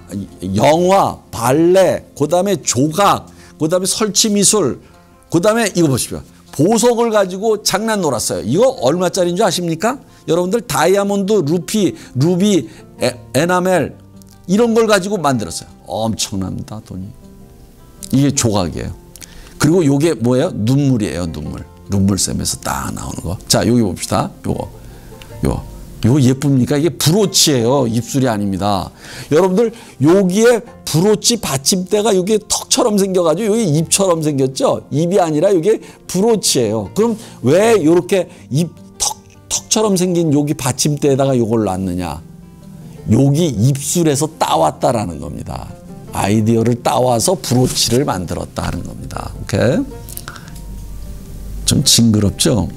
Speaker 1: 영화, 발레, 그다음에 조각, 그다음에 설치미술, 그다음에 이거 보십시오. 보석을 가지고 장난 놀았어요. 이거 얼마짜리인 줄 아십니까? 여러분들 다이아몬드, 루비, 에나멜 이런 걸 가지고 만들었어요. 엄청납니다, 돈이. 이게 조각이에요. 그리고 요게 뭐예요? 눈물이에요, 눈물. 눈물샘에서 딱 나오는 거. 자, 여기 봅시다. 요거 예쁩니까? 이게 브로치예요. 입술이 아닙니다. 여러분들 여기에 브로치 받침대가 여기 턱처럼 생겨가지고 여기 입처럼 생겼죠? 입이 아니라 이게 브로치예요. 그럼 왜 이렇게 턱처럼 생긴 여기 받침대에다가 이걸 놨느냐? 여기 입술에서 따왔다라는 겁니다. 아이디어를 따와서 브로치를 만들었다 하는 겁니다. 오케이? 좀 징그럽죠?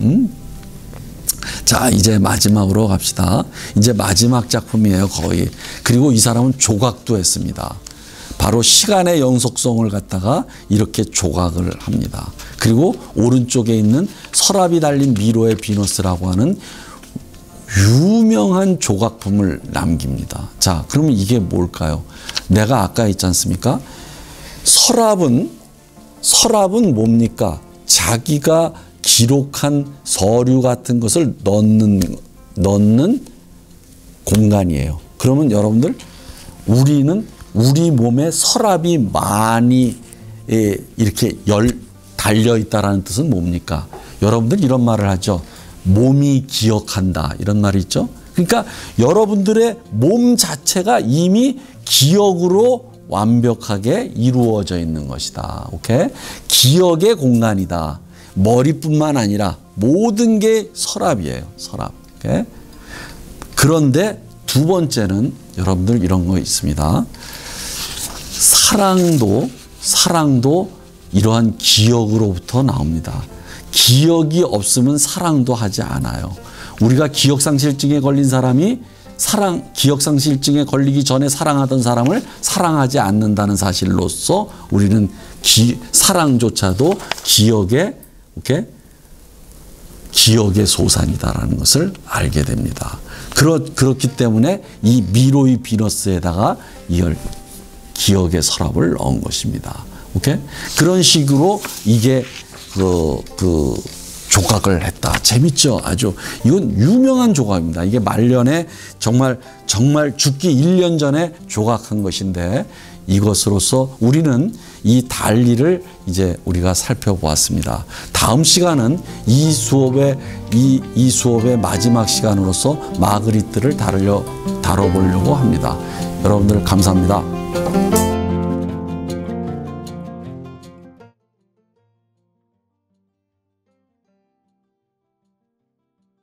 Speaker 1: 자, 이제 마지막으로 갑시다. 이제 마지막 작품이에요, 거의. 그리고 이 사람은 조각도 했습니다. 바로 시간의 연속성을 갖다가 이렇게 조각을 합니다. 그리고 오른쪽에 있는 서랍이 달린 미로의 비너스라고 하는 유명한 조각품을 남깁니다. 자, 그러면 이게 뭘까요? 내가 아까 있지 않습니까? 서랍은 뭡니까? 자기가 기록한 서류 같은 것을 넣는 공간이에요. 그러면 여러분들 우리는 우리 몸에 서랍이 많이 이렇게 달려 있다라는 뜻은 뭡니까? 여러분들 이런 말을 하죠. 몸이 기억한다 이런 말이 있죠. 그러니까 여러분들의 몸 자체가 이미 기억으로 완벽하게 이루어져 있는 것이다. 오케이? 기억의 공간이다. 머리뿐만 아니라 모든 게 서랍이에요. 서랍. 오케이? 그런데 두 번째는 여러분들 이런 거 있습니다. 사랑도 이러한 기억으로부터 나옵니다. 기억이 없으면 사랑도 하지 않아요. 우리가 기억상실증에 걸린 사람이 기억상실증에 걸리기 전에 사랑하던 사람을 사랑하지 않는다는 사실로서 우리는 사랑조차도 기억의 소산이다라는 것을 알게 됩니다. 그렇기 때문에 이 미로의 비너스에다가 이걸 기억의 서랍을 넣은 것입니다. 오케이? 그런 식으로 이게 조각을 했다. 재밌죠? 아주. 이건 유명한 조각입니다. 이게 말년에 정말 죽기 1년 전에 조각한 것인데 이것으로서 우리는 이 달리를 이제 우리가 살펴보았습니다. 다음 시간은 이 수업의 마지막 시간으로서 마그리트를 다뤄보려고 합니다. 여러분들 감사합니다.